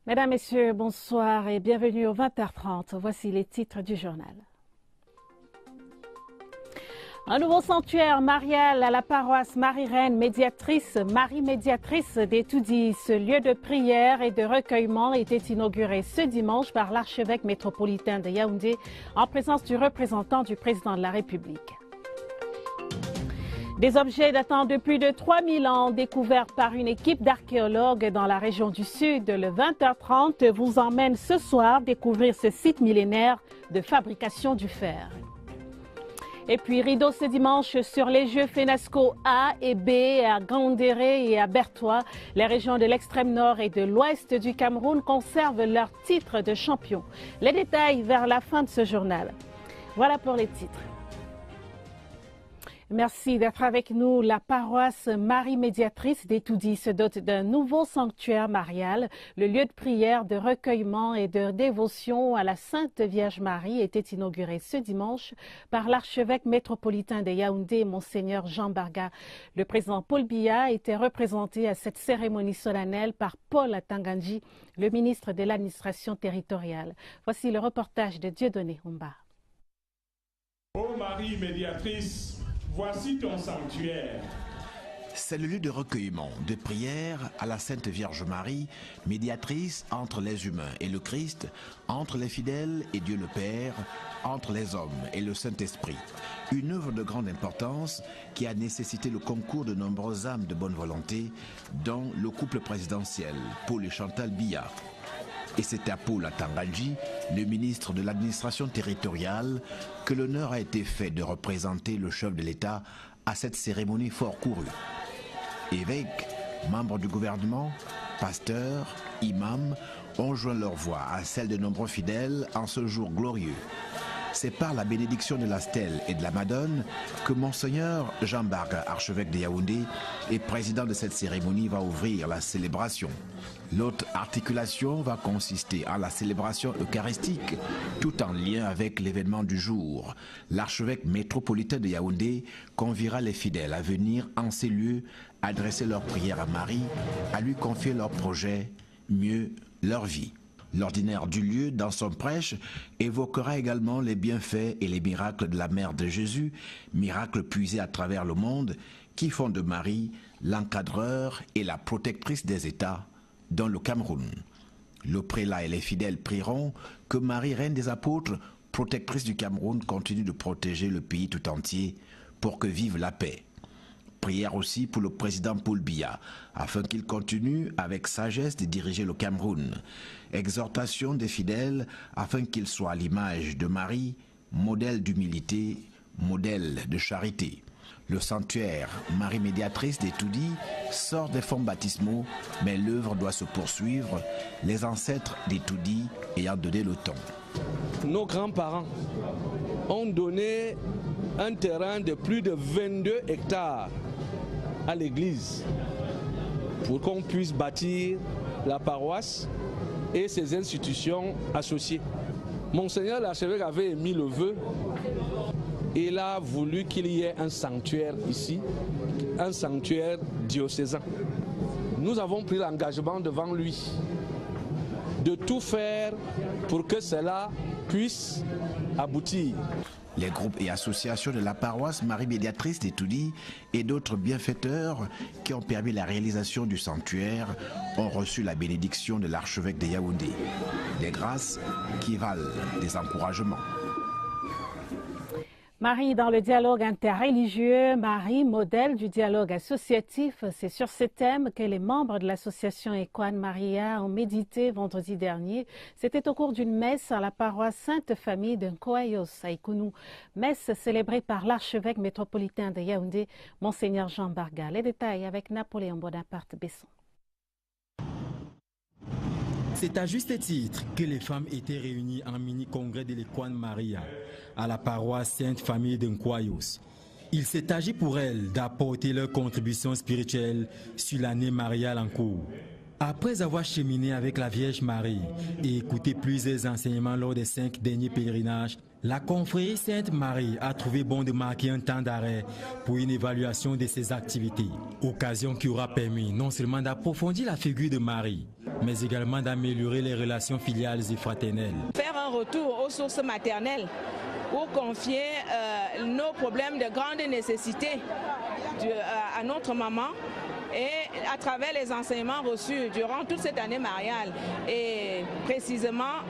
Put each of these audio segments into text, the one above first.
Mesdames, Messieurs, bonsoir et bienvenue au 20h30. Voici les titres du journal. Un nouveau sanctuaire marial à la paroisse Marie-Reine médiatrice, Marie médiatrice d'Etoudi. Ce lieu de prière et de recueillement était inauguré ce dimanche par l'archevêque métropolitain de Yaoundé en présence du représentant du président de la République. Des objets datant de plus de 3000 ans découverts par une équipe d'archéologues dans la région du Sud. Le 20h30 vous emmène ce soir découvrir ce site millénaire de fabrication du fer. Et puis rideau ce dimanche sur les Jeux FENASCO A et B à Gandéré et à Bertois. Les régions de l'extrême nord et de l'ouest du Cameroun conservent leur titre de champion. Les détails vers la fin de ce journal. Voilà pour les titres. Merci d'être avec nous. La paroisse Marie médiatrice d'Etoudi se dote d'un nouveau sanctuaire marial. Le lieu de prière, de recueillement et de dévotion à la Sainte Vierge Marie était inauguré ce dimanche par l'archevêque métropolitain de Yaoundé, Monseigneur Jean Barga. Le président Paul Biya était représenté à cette cérémonie solennelle par Paul Atanganji, le ministre de l'administration territoriale. Voici le reportage de Dieudonné Humba. Ô Marie médiatrice, voici ton sanctuaire. C'est le lieu de recueillement, de prière à la Sainte Vierge Marie, médiatrice entre les humains et le Christ, entre les fidèles et Dieu le Père, entre les hommes et le Saint-Esprit. Une œuvre de grande importance qui a nécessité le concours de nombreuses âmes de bonne volonté, dont le couple présidentiel, Paul et Chantal Biya. Et c'est à Paul Atanganji, le ministre de l'administration territoriale, que l'honneur a été fait de représenter le chef de l'État à cette cérémonie fort courue. Évêques, membres du gouvernement, pasteurs, imams ont joint leur voix à celle de nombreux fidèles en ce jour glorieux. C'est par la bénédiction de la stèle et de la Madone que Monseigneur Jean Barga, archevêque de Yaoundé et président de cette cérémonie, va ouvrir la célébration. L'autre articulation va consister en la célébration eucharistique, tout en lien avec l'événement du jour. L'archevêque métropolitain de Yaoundé conviera les fidèles à venir en ces lieux adresser leurs prières à Marie, à lui confier leurs projets, mieux leur vie. L'ordinaire du lieu, dans son prêche, évoquera également les bienfaits et les miracles de la mère de Jésus, miracles puisés à travers le monde, qui font de Marie l'encadreur et la protectrice des États dans le Cameroun. Le prélat et les fidèles prieront que Marie, reine des apôtres, protectrice du Cameroun, continue de protéger le pays tout entier pour que vive la paix. Prière aussi pour le président Paul Biya, afin qu'il continue avec sagesse de diriger le Cameroun. Exhortation des fidèles, afin qu'il soit à l'image de Marie, modèle d'humilité, modèle de charité. Le sanctuaire Marie médiatrice d'Etoudi sort des fonds baptismaux, mais l'œuvre doit se poursuivre, les ancêtres d'Etoudi ayant donné le ton. Nos grands-parents ont donné un terrain de plus de 22 hectares à l'église pour qu'on puisse bâtir la paroisse et ses institutions associées. Monseigneur l'archevêque avait émis le vœu. Il a voulu qu'il y ait un sanctuaire ici, un sanctuaire diocésain. Nous avons pris l'engagement devant lui de tout faire pour que cela puisse aboutir. Les groupes et associations de la paroisse Marie médiatrice d'Etoudi et d'autres bienfaiteurs qui ont permis la réalisation du sanctuaire ont reçu la bénédiction de l'archevêque de Yaoundé. Des grâces qui valent des encouragements. Marie dans le dialogue interreligieux, Marie, modèle du dialogue associatif. C'est sur ce thème que les membres de l'association Equan Maria ont médité vendredi dernier. C'était au cours d'une messe à la paroisse Sainte-Famille de Nkoayos à Ikounou. Messe célébrée par l'archevêque métropolitain de Yaoundé, Monseigneur Jean Barga. Les détails avec Napoléon Bonaparte-Besson. C'est à juste titre que les femmes étaient réunies en mini-congrès de l'Equan Maria à la paroisse Sainte-Famille de Nkoayos. Il s'est agi pour elles d'apporter leur contribution spirituelle sur l'année mariale en cours. Après avoir cheminé avec la Vierge Marie et écouté plusieurs enseignements lors des 5 derniers pèlerinages, la confrérie Sainte-Marie a trouvé bon de marquer un temps d'arrêt pour une évaluation de ses activités. Occasion qui aura permis non seulement d'approfondir la figure de Marie, mais également d'améliorer les relations filiales et fraternelles. Faire un retour aux sources maternelles pour confier nos problèmes de grande nécessité à notre maman et à travers les enseignements reçus durant toute cette année mariale et précisément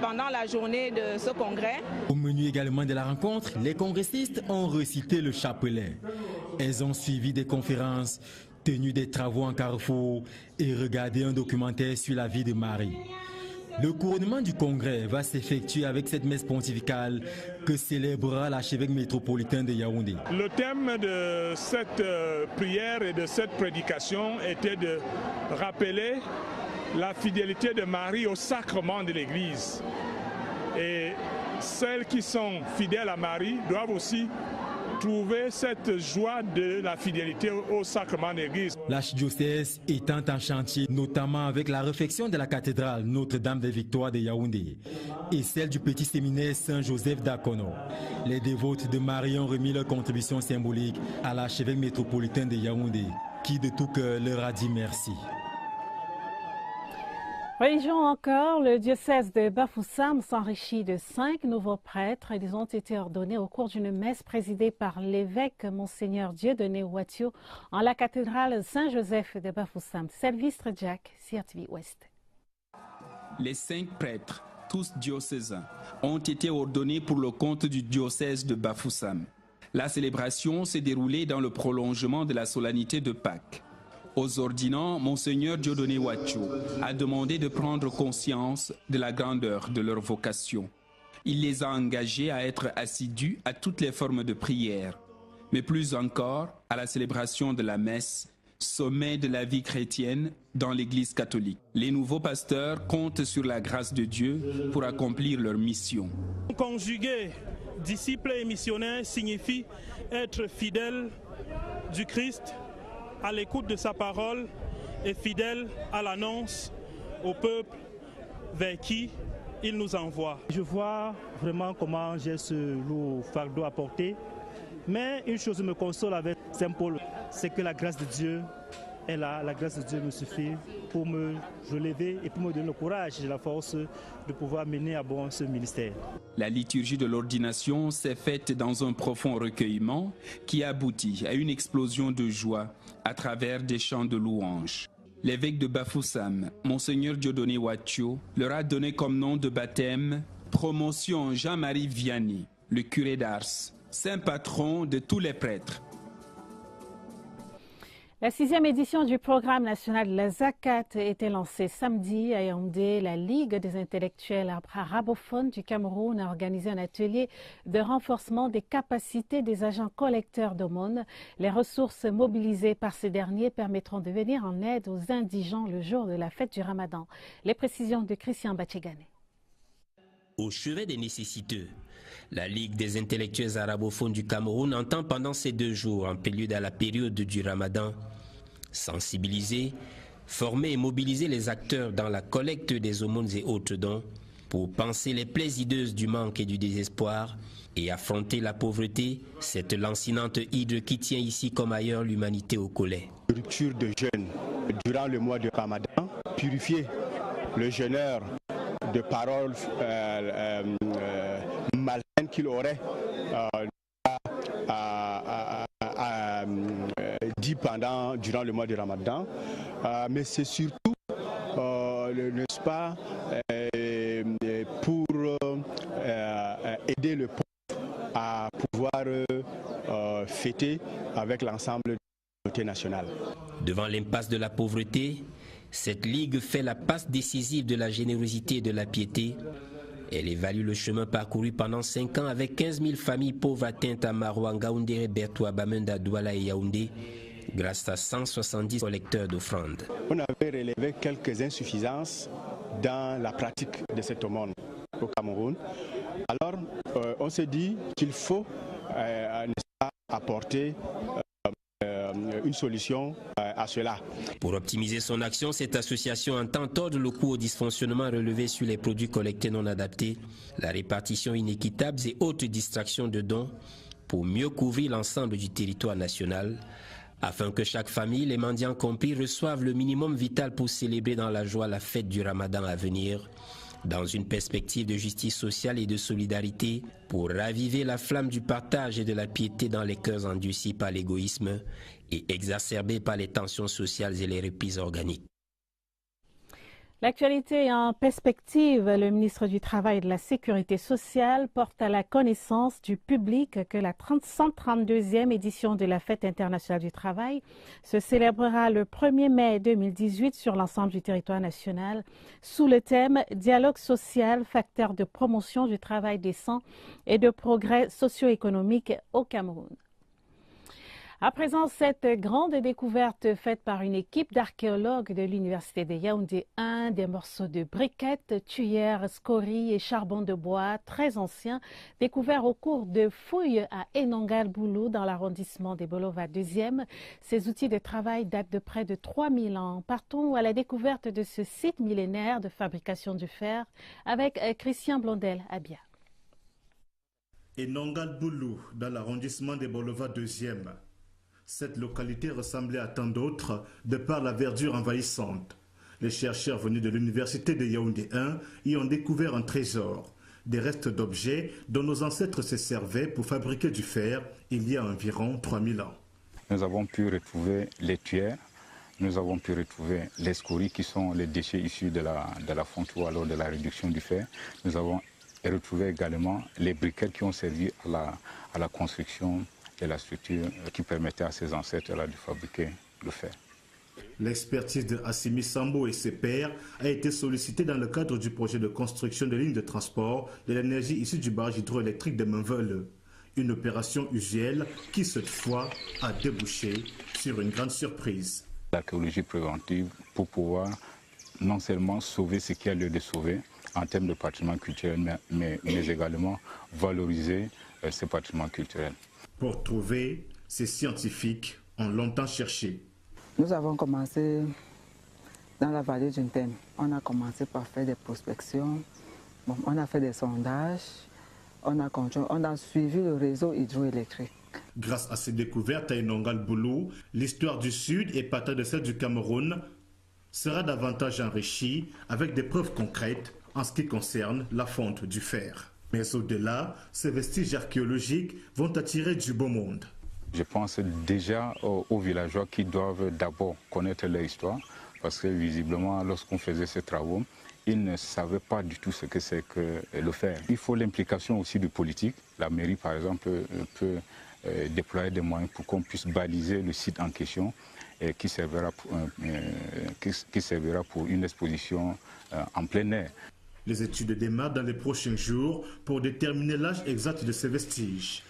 pendant la journée de ce congrès. Au menu également de la rencontre, les congressistes ont recité le chapelet. Elles ont suivi des conférences, tenu des travaux en carrefour et regardé un documentaire sur la vie de Marie. Le couronnement du congrès va s'effectuer avec cette messe pontificale que célébrera l'archevêque métropolitain de Yaoundé. Le thème de cette prière et de cette prédication était de rappeler la fidélité de Marie au sacrement de l'Église. Et celles qui sont fidèles à Marie doivent aussi trouver cette joie de la fidélité au sacrement de l'Église. L'archidiocèse étant en chantier, notamment avec la réfection de la cathédrale Notre-Dame des Victoires de Yaoundé et celle du petit séminaire Saint-Joseph d'Akono. Les dévotes de Marie ont remis leur contribution symbolique à l'archevêque métropolitain de Yaoundé, qui de tout cœur leur a dit merci. Religion encore, le diocèse de Bafoussam s'enrichit de 5 nouveaux prêtres. Ils ont été ordonnés au cours d'une messe présidée par l'évêque Monseigneur Dieudonné Ouatio en la cathédrale Saint-Joseph de Bafoussam. Sylvestre Jack, CRTV Ouest. Les 5 prêtres, tous diocésains, ont été ordonnés pour le compte du diocèse de Bafoussam. La célébration s'est déroulée dans le prolongement de la solennité de Pâques. Aux ordinants, Monseigneur Dieudonné Ouatio a demandé de prendre conscience de la grandeur de leur vocation. Il les a engagés à être assidus à toutes les formes de prière, mais plus encore à la célébration de la messe, sommet de la vie chrétienne dans l'Église catholique. Les nouveaux pasteurs comptent sur la grâce de Dieu pour accomplir leur mission. Conjuguer disciples et missionnaires signifie être fidèle du Christ, à l'écoute de sa parole et fidèle à l'annonce au peuple vers qui il nous envoie. Je vois vraiment comment j'ai ce lourd fardeau à porter, mais une chose me console avec Saint Paul, c'est que la grâce de Dieu est là, la grâce de Dieu me suffit pour me relever et pour me donner le courage et la force de pouvoir mener à bon ce ministère. La liturgie de l'ordination s'est faite dans un profond recueillement qui aboutit à une explosion de joie à travers des chants de louanges. L'évêque de Bafoussam, Monseigneur Dieudonné Ouatio, leur a donné comme nom de baptême Promotion Jean-Marie Vianney, le curé d'Ars, saint patron de tous les prêtres. La 6e édition du programme national de la Zakat a été lancée samedi à Yaoundé. La Ligue des intellectuels arabophones du Cameroun a organisé un atelier de renforcement des capacités des agents collecteurs d'aumônes. Les ressources mobilisées par ces derniers permettront de venir en aide aux indigents le jour de la fête du Ramadan. Les précisions de Christian Bachegane. Au chevet des nécessiteux, la Ligue des intellectuels arabophones du Cameroun entend pendant ces 2 jours, en prélude à la période du Ramadan, sensibiliser, former et mobiliser les acteurs dans la collecte des aumônes et autres dons pour panser les plaies hideuses du manque et du désespoir et affronter la pauvreté, cette lancinante hydre qui tient ici comme ailleurs l'humanité au collet. Rupture de jeûne durant le mois de Ramadan, purifier le jeûneur de paroles malsaines qu'il aurait dit durant le mois de Ramadan, mais c'est surtout, n'est-ce pas, pour aider le peuple à pouvoir fêter avec l'ensemble de la communauté nationale. Devant l'impasse de la pauvreté, cette ligue fait la passe décisive de la générosité et de la piété. Elle évalue le chemin parcouru pendant 5 ans avec 15 000 familles pauvres atteintes à Maroua, Ngaoundéré, Bertoua, Bamenda, Douala et Yaoundé, grâce à 170 collecteurs d'offrandes. On avait relevé quelques insuffisances dans la pratique de cette aumône au Cameroun. Alors, on s'est dit qu'il faut apporter une solution à cela. Pour optimiser son action, cette association entend tordre le cou au dysfonctionnement relevé sur les produits collectés non adaptés, la répartition inéquitable et autres distractions de dons pour mieux couvrir l'ensemble du territoire national Afin que chaque famille, les mendiants compris, reçoivent le minimum vital pour célébrer dans la joie la fête du Ramadan à venir, dans une perspective de justice sociale et de solidarité, pour raviver la flamme du partage et de la piété dans les cœurs endurcis par l'égoïsme et exacerbés par les tensions sociales et les reprises organiques. L'actualité en perspective, le ministre du Travail et de la Sécurité sociale porte à la connaissance du public que la 132e édition de la Fête internationale du travail se célébrera le 1er mai 2018 sur l'ensemble du territoire national sous le thème « Dialogue social, facteur de promotion du travail décent et de progrès socio-économique au Cameroun ». À présent, cette grande découverte faite par une équipe d'archéologues de l'Université de Yaoundé 1, des morceaux de briquettes, tuyères, scories et charbon de bois très anciens, découverts au cours de fouilles à Enongal-Boulou dans l'arrondissement des Bolova 2e. Ces outils de travail datent de près de 3000 ans. Partons à la découverte de ce site millénaire de fabrication du fer avec Christian Blondel à Bia. Enongal-Boulou dans l'arrondissement des Bolova 2e. Cette localité ressemblait à tant d'autres de par la verdure envahissante. Les chercheurs venus de l'université de Yaoundé 1 y ont découvert un trésor, des restes d'objets dont nos ancêtres se servaient pour fabriquer du fer il y a environ 3000 ans. Nous avons pu retrouver les tuyères, nous avons pu retrouver les scories qui sont les déchets issus de la fonte ou alors de la réduction du fer. Nous avons retrouvé également les briquettes qui ont servi à la construction et la structure qui permettait à ses ancêtres de fabriquer le fer. L'expertise de Assimi Sambo et ses pairs a été sollicitée dans le cadre du projet de construction de lignes de transport de l'énergie issue du barrage hydroélectrique de Menvelle. Une opération usuelle qui, cette fois, a débouché sur une grande surprise. L'archéologie préventive pour pouvoir non seulement sauver ce qu'il y a lieu de sauver en termes de patrimoine culturel, mais également valoriser ces patrimoines culturels. Pour trouver, ces scientifiques ont longtemps cherché. Nous avons commencé dans la vallée du Ntem. On a commencé par faire des prospections, on a fait des sondages, on a suivi le réseau hydroélectrique. Grâce à ces découvertes à Enongal-Boulou, l'histoire du Sud et partant de celle du Cameroun sera davantage enrichie avec des preuves concrètes en ce qui concerne la fonte du fer. Mais au-delà, ces vestiges archéologiques vont attirer du beau monde. Je pense déjà aux villageois qui doivent d'abord connaître leur histoire, parce que visiblement, lorsqu'on faisait ces travaux, ils ne savaient pas du tout ce que c'est que le fer. Il faut l'implication aussi du politique. La mairie, par exemple, peut déployer des moyens pour qu'on puisse baliser le site en question et qui servira pour une exposition en plein air. Les études démarrent dans les prochains jours pour déterminer l'âge exact de ces vestiges.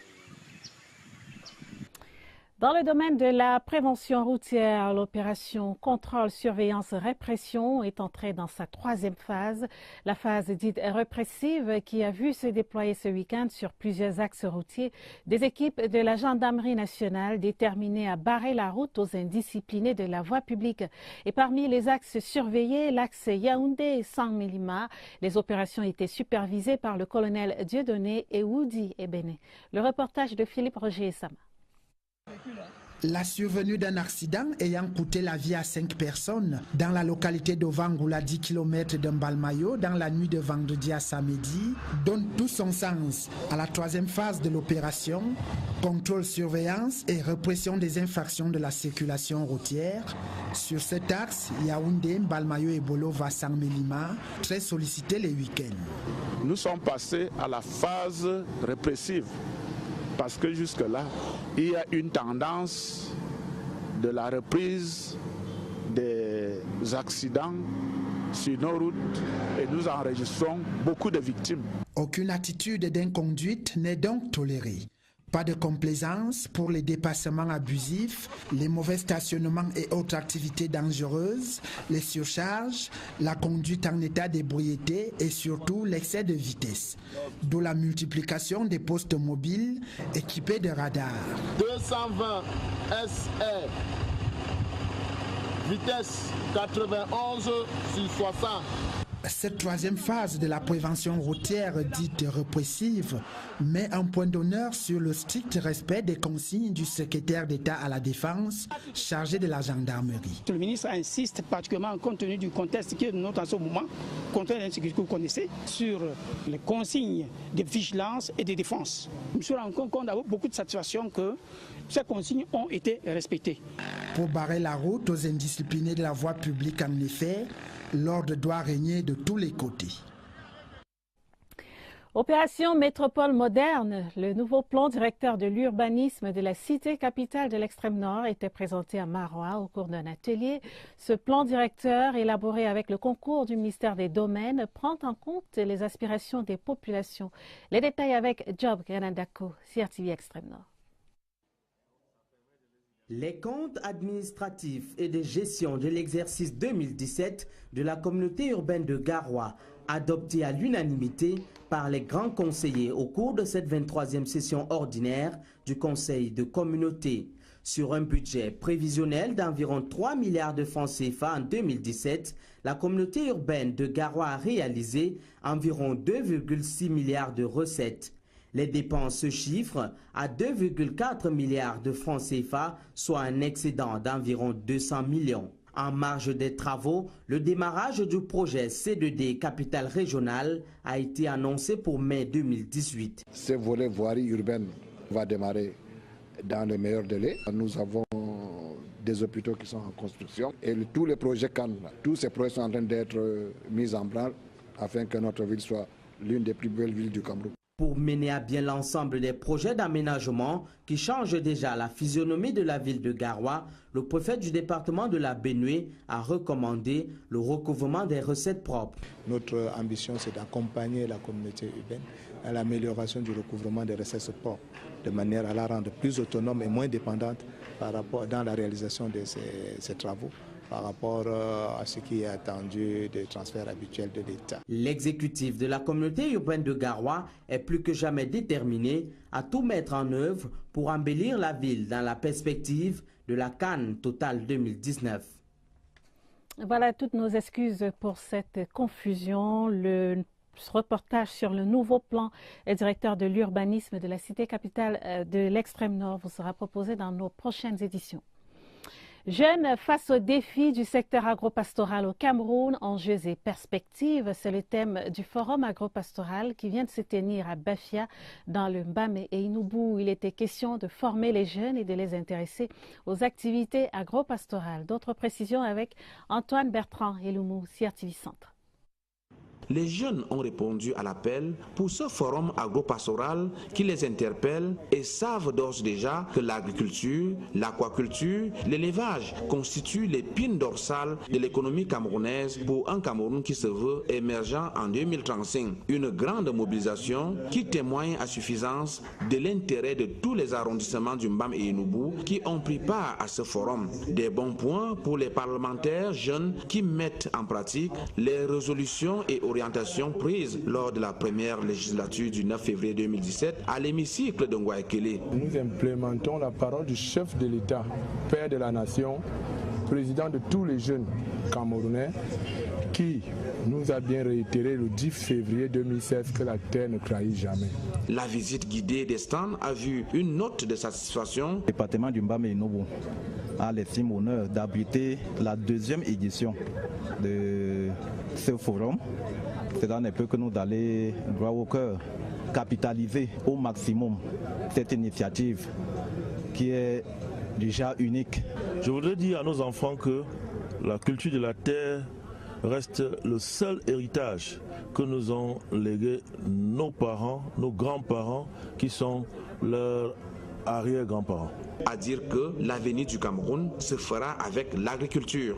Dans le domaine de la prévention routière, l'opération contrôle, surveillance, répression est entrée dans sa 3e phase. La phase dite répressive qui a vu se déployer ce week-end sur plusieurs axes routiers des équipes de la gendarmerie nationale déterminées à barrer la route aux indisciplinés de la voie publique. Et parmi les axes surveillés, l'axe Yaoundé-Sangmélima, les opérations étaient supervisées par le colonel Dieudonné et Woody Ebene. Le reportage de Philippe Roger Sama. La survenue d'un accident ayant coûté la vie à 5 personnes dans la localité d'Ovangoula, 10 km de Mbalmayo, dans la nuit de vendredi à samedi, donne tout son sens à la 3e phase de l'opération, contrôle, surveillance et répression des infractions de la circulation routière. Sur cet axe, Yaoundé, Mbalmayo et Bolova Sangmélima, très sollicités les week-ends. Nous sommes passés à la phase répressive. Parce que jusque-là, il y a une tendance de la reprise des accidents sur nos routes et nous enregistrons beaucoup de victimes. Aucune attitude d'inconduite n'est donc tolérée. Pas de complaisance pour les dépassements abusifs, les mauvais stationnements et autres activités dangereuses, les surcharges, la conduite en état d'ébriété et surtout l'excès de vitesse. D'où la multiplication des postes mobiles équipés de radars. 220 SR, vitesse 91 sur 60. Cette troisième phase de la prévention routière dite répressive met un point d'honneur sur le strict respect des consignes du secrétaire d'État à la Défense chargé de la gendarmerie. Le ministre insiste particulièrement compte tenu du contexte qui est notre en ce moment, compte tenu de l'insécurité que vous connaissez, sur les consignes de vigilance et de défense. Je me suis rendu compte d'avoir beaucoup de satisfaction que ces consignes ont été respectées. Pour barrer la route aux indisciplinés de la voie publique, en effet, l'ordre doit régner de tous les côtés. Opération Métropole moderne, le nouveau plan directeur de l'urbanisme de la cité capitale de l'extrême nord était présenté à Maroua au cours d'un atelier. Ce plan directeur, élaboré avec le concours du ministère des Domaines, prend en compte les aspirations des populations. Les détails avec Job Granandako, CRTV Extrême Nord. Les comptes administratifs et de gestion de l'exercice 2017 de la communauté urbaine de Garoua, adoptés à l'unanimité par les grands conseillers au cours de cette 23e session ordinaire du Conseil de communauté. Sur un budget prévisionnel d'environ 3 milliards de francs CFA en 2017, la communauté urbaine de Garoua a réalisé environ 2,6 milliards de recettes. Les dépenses se chiffrent à 2,4 milliards de francs CFA, soit un excédent d'environ 200 millions. En marge des travaux, le démarrage du projet C2D Capitale Régionale a été annoncé pour mai 2018. Ce volet voirie urbaine va démarrer dans les meilleurs délais. Nous avons des hôpitaux qui sont en construction et tous les projets CAN, tous ces projets sont en train d'être mis en branle afin que notre ville soit l'une des plus belles villes du Cameroun. Pour mener à bien l'ensemble des projets d'aménagement qui changent déjà la physionomie de la ville de Garoua, le préfet du département de la Benue a recommandé le recouvrement des recettes propres. Notre ambition, c'est d'accompagner la communauté urbaine à l'amélioration du recouvrement des recettes propres, de manière à la rendre plus autonome et moins dépendante par rapport dans la réalisation de ces travaux, par rapport à ce qui est attendu des transferts habituels de l'État. L'exécutif de la communauté urbaine de Garoua est plus que jamais déterminé à tout mettre en œuvre pour embellir la ville dans la perspective de la CAN Total 2019. Voilà, toutes nos excuses pour cette confusion. Le reportage sur le nouveau plan directeur de l'urbanisme de la cité capitale de l'extrême nord vous sera proposé dans nos prochaines éditions. Jeunes face aux défis du secteur agropastoral au Cameroun, enjeux et perspectives, c'est le thème du forum agropastoral qui vient de se tenir à Bafia dans le Mbamé et Inoubou. Il était question de former les jeunes et de les intéresser aux activités agropastorales. D'autres précisions avec Antoine Bertrand et Loumou, CRTV Centre. Les jeunes ont répondu à l'appel pour ce forum agropastoral qui les interpelle et savent d'ores déjà que l'agriculture, l'aquaculture, l'élevage constituent l'épine dorsale de l'économie camerounaise pour un Cameroun qui se veut émergent en 2035. Une grande mobilisation qui témoigne à suffisance de l'intérêt de tous les arrondissements du Mbam et Inoubou qui ont pris part à ce forum. Des bons points pour les parlementaires jeunes qui mettent en pratique les résolutions et orientations prises lors de la première législature du 9 février 2017 à l'hémicycle de Ngouaekele. Nous implémentons la parole du chef de l'État, père de la nation, président de tous les jeunes camerounais, qui nous a bien réitéré le 10 février 2016 que la terre ne trahit jamais. La visite guidée des stands a vu une note de satisfaction. Le département du Mbam et Inoubou a l'estime honneur d'abriter la deuxième édition de ce forum. Cela ne peut que nous aller droit au cœur, capitaliser au maximum cette initiative qui est déjà unique. Je voudrais dire à nos enfants que la culture de la terre reste le seul héritage que nous ont légué nos parents, nos grands-parents, qui sont leurs arrière-grands-parents. À dire que l'avenir du Cameroun se fera avec l'agriculture.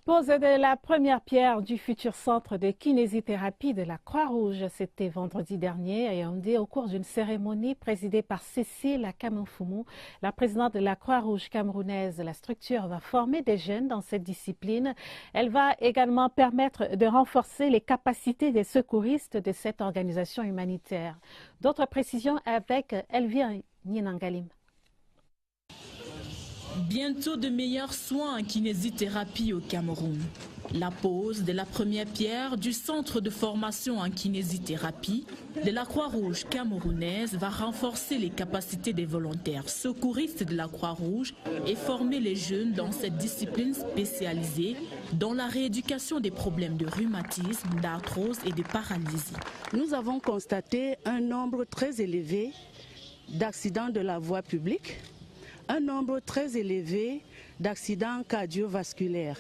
Pose de la première pierre du futur centre de kinésithérapie de la Croix-Rouge. C'était vendredi dernier à Yaoundé au cours d'une cérémonie présidée par Cécile Akamanfoumou, la présidente de la Croix-Rouge camerounaise. La structure va former des jeunes dans cette discipline. Elle va également permettre de renforcer les capacités des secouristes de cette organisation humanitaire. D'autres précisions avec Elvire Nienangalim. Bientôt de meilleurs soins en kinésithérapie au Cameroun. La pose de la première pierre du centre de formation en kinésithérapie de la Croix-Rouge camerounaise va renforcer les capacités des volontaires secouristes de la Croix-Rouge et former les jeunes dans cette discipline spécialisée dans la rééducation des problèmes de rhumatisme, d'arthrose et de paralysie. Nous avons constaté un nombre très élevé d'accidents de la voie publique, un nombre très élevé d'accidents cardiovasculaires.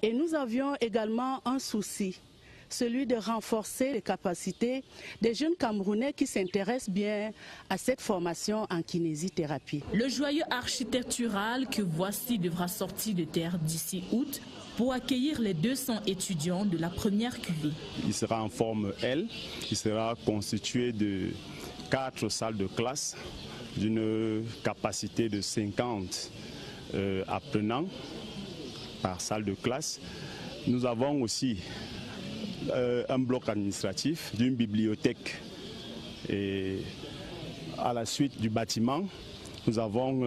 Et nous avions également un souci, celui de renforcer les capacités des jeunes Camerounais qui s'intéressent bien à cette formation en kinésithérapie. Le joyau architectural que voici devra sortir de terre d'ici août pour accueillir les 200 étudiants de la première cuvée. Il sera en forme L, il sera constitué de 4 salles de classe d'une capacité de 50 apprenants par salle de classe. Nous avons aussi un bloc administratif d'une bibliothèque. Et à la suite du bâtiment, nous avons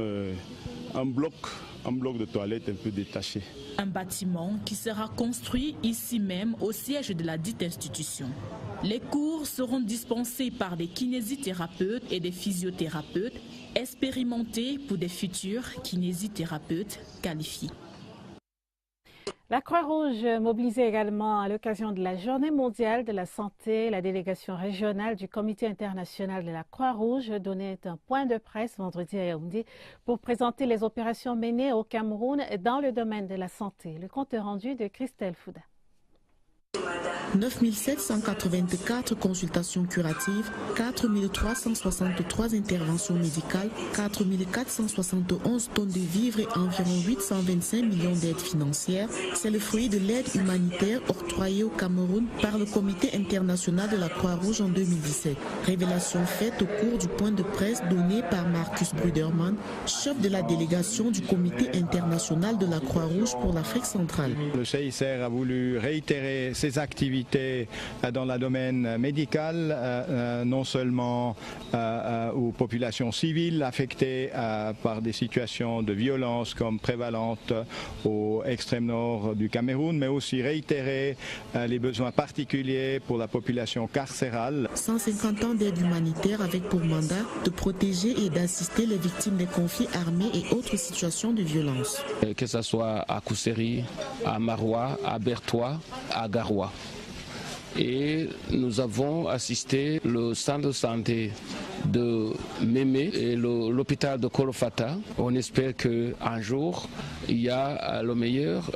un bloc de toilettes un peu détaché. Un bâtiment qui sera construit ici même au siège de la dite institution. Les cours seront dispensés par des kinésithérapeutes et des physiothérapeutes expérimentés pour des futurs kinésithérapeutes qualifiés. La Croix-Rouge mobilisée également à l'occasion de la Journée mondiale de la santé. La délégation régionale du Comité international de la Croix-Rouge donnait un point de presse vendredi à Yaoundé pour présenter les opérations menées au Cameroun dans le domaine de la santé. Le compte rendu de Christelle Fouda. 9 784 consultations curatives, 4 363 interventions médicales, 4 471 tonnes de vivres et environ 825 millions d'aides financières. C'est le fruit de l'aide humanitaire octroyée au Cameroun par le Comité international de la Croix-Rouge en 2017. Révélation faite au cours du point de presse donné par Marcus Bruderman, chef de la délégation du Comité international de la Croix-Rouge pour l'Afrique centrale. Le CICR a voulu réitérer ses activités dans le domaine médical, non seulement aux populations civiles affectées par des situations de violence comme prévalentes au extrême nord du Cameroun, mais aussi réitérer les besoins particuliers pour la population carcérale. 150 ans d'aide humanitaire avec pour mandat de protéger et d'assister les victimes des conflits armés et autres situations de violence. Que ce soit à Kousséri, à Maroua, à Bertois, à Garoua. Et nous avons assisté le centre de santé de Mémé et l'hôpital de Kolofata. On espère qu'un jour, il y a le meilleur,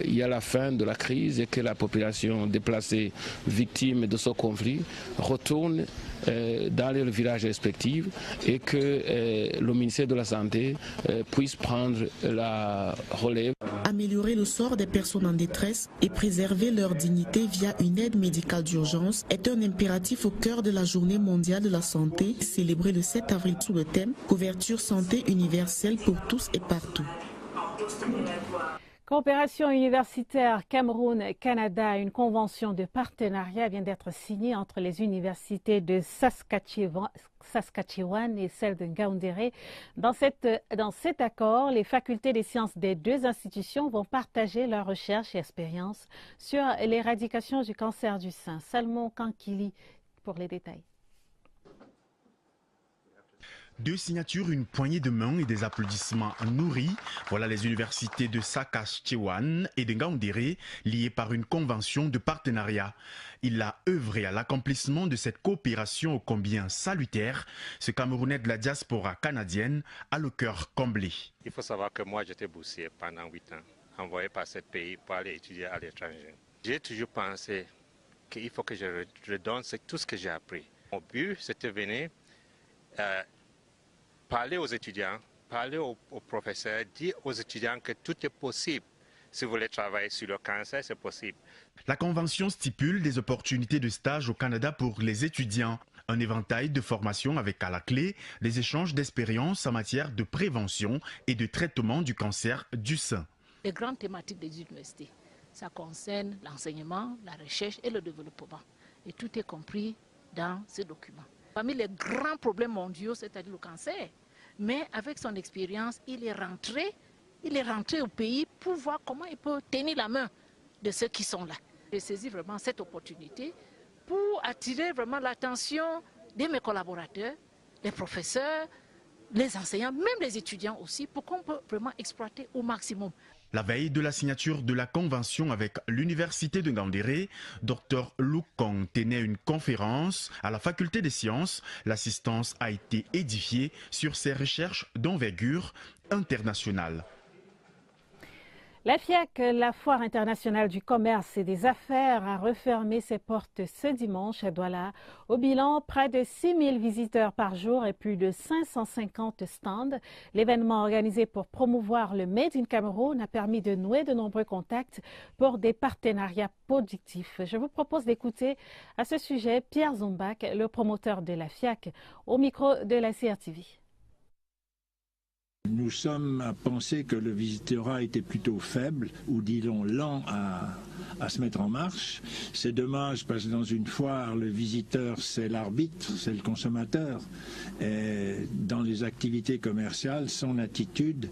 il y a la fin de la crise et que la population déplacée, victime de ce conflit, retourne dans les villages respectifs et que le ministère de la Santé puisse prendre la relève. Améliorer le sort des personnes en détresse et préserver leur dignité via une aide médicale d'urgence est un impératif au cœur de la Journée mondiale de la santé, célébrée le 7 avril sous le thème « Couverture santé universelle pour tous et partout ». Coopération universitaire Cameroun-Canada, une convention de partenariat vient d'être signée entre les universités de Saskatchewan et celle de Ngaoundéré. Dans cet accord, les facultés des sciences des deux institutions vont partager leurs recherches et expériences sur l'éradication du cancer du sein. Salmon Kankili pour les détails. Deux signatures, une poignée de main et des applaudissements nourris. Voilà les universités de Saskatchewan et de Ngaoundéré liées par une convention de partenariat. Il a œuvré à l'accomplissement de cette coopération ô combien salutaire. Ce Camerounais de la diaspora canadienne a le cœur comblé. Il faut savoir que moi j'étais boursier pendant 8 ans, envoyé par ce pays pour aller étudier à l'étranger. J'ai toujours pensé qu'il faut que je redonne tout ce que j'ai appris. Mon but c'était venir parler aux étudiants, parler aux professeurs, dire aux étudiants que tout est possible. Si vous voulez travailler sur le cancer, c'est possible. La convention stipule des opportunités de stage au Canada pour les étudiants. Un éventail de formations avec à la clé les échanges d'expériences en matière de prévention et de traitement du cancer du sein. Les grandes thématiques des universités, ça concerne l'enseignement, la recherche et le développement. Et tout est compris dans ces documents. Parmi les grands problèmes mondiaux, c'est-à-dire le cancer, mais avec son expérience, il est rentré au pays pour voir comment il peut tenir la main de ceux qui sont là. J'ai saisi vraiment cette opportunité pour attirer vraiment l'attention de mes collaborateurs, les professeurs, les enseignants, même les étudiants aussi, pour qu'on peut vraiment exploiter au maximum. La veille de la signature de la convention avec l'université de Ngaoundéré, Dr Luc Kong tenait une conférence à la faculté des sciences. L'assistance a été édifiée sur ses recherches d'envergure internationale. La FIAC, la Foire internationale du commerce et des affaires, a refermé ses portes ce dimanche à Douala. Au bilan, près de 6 000 visiteurs par jour et plus de 550 stands. L'événement organisé pour promouvoir le Made in Cameroun a permis de nouer de nombreux contacts pour des partenariats productifs. Je vous propose d'écouter à ce sujet Pierre Zombak, le promoteur de la FIAC, au micro de la CRTV. Nous sommes à penser que le visitorat était plutôt faible, ou disons lent à se mettre en marche. C'est dommage parce que dans une foire, le visiteur c'est l'arbitre, c'est le consommateur. Et dans les activités commerciales, son attitude,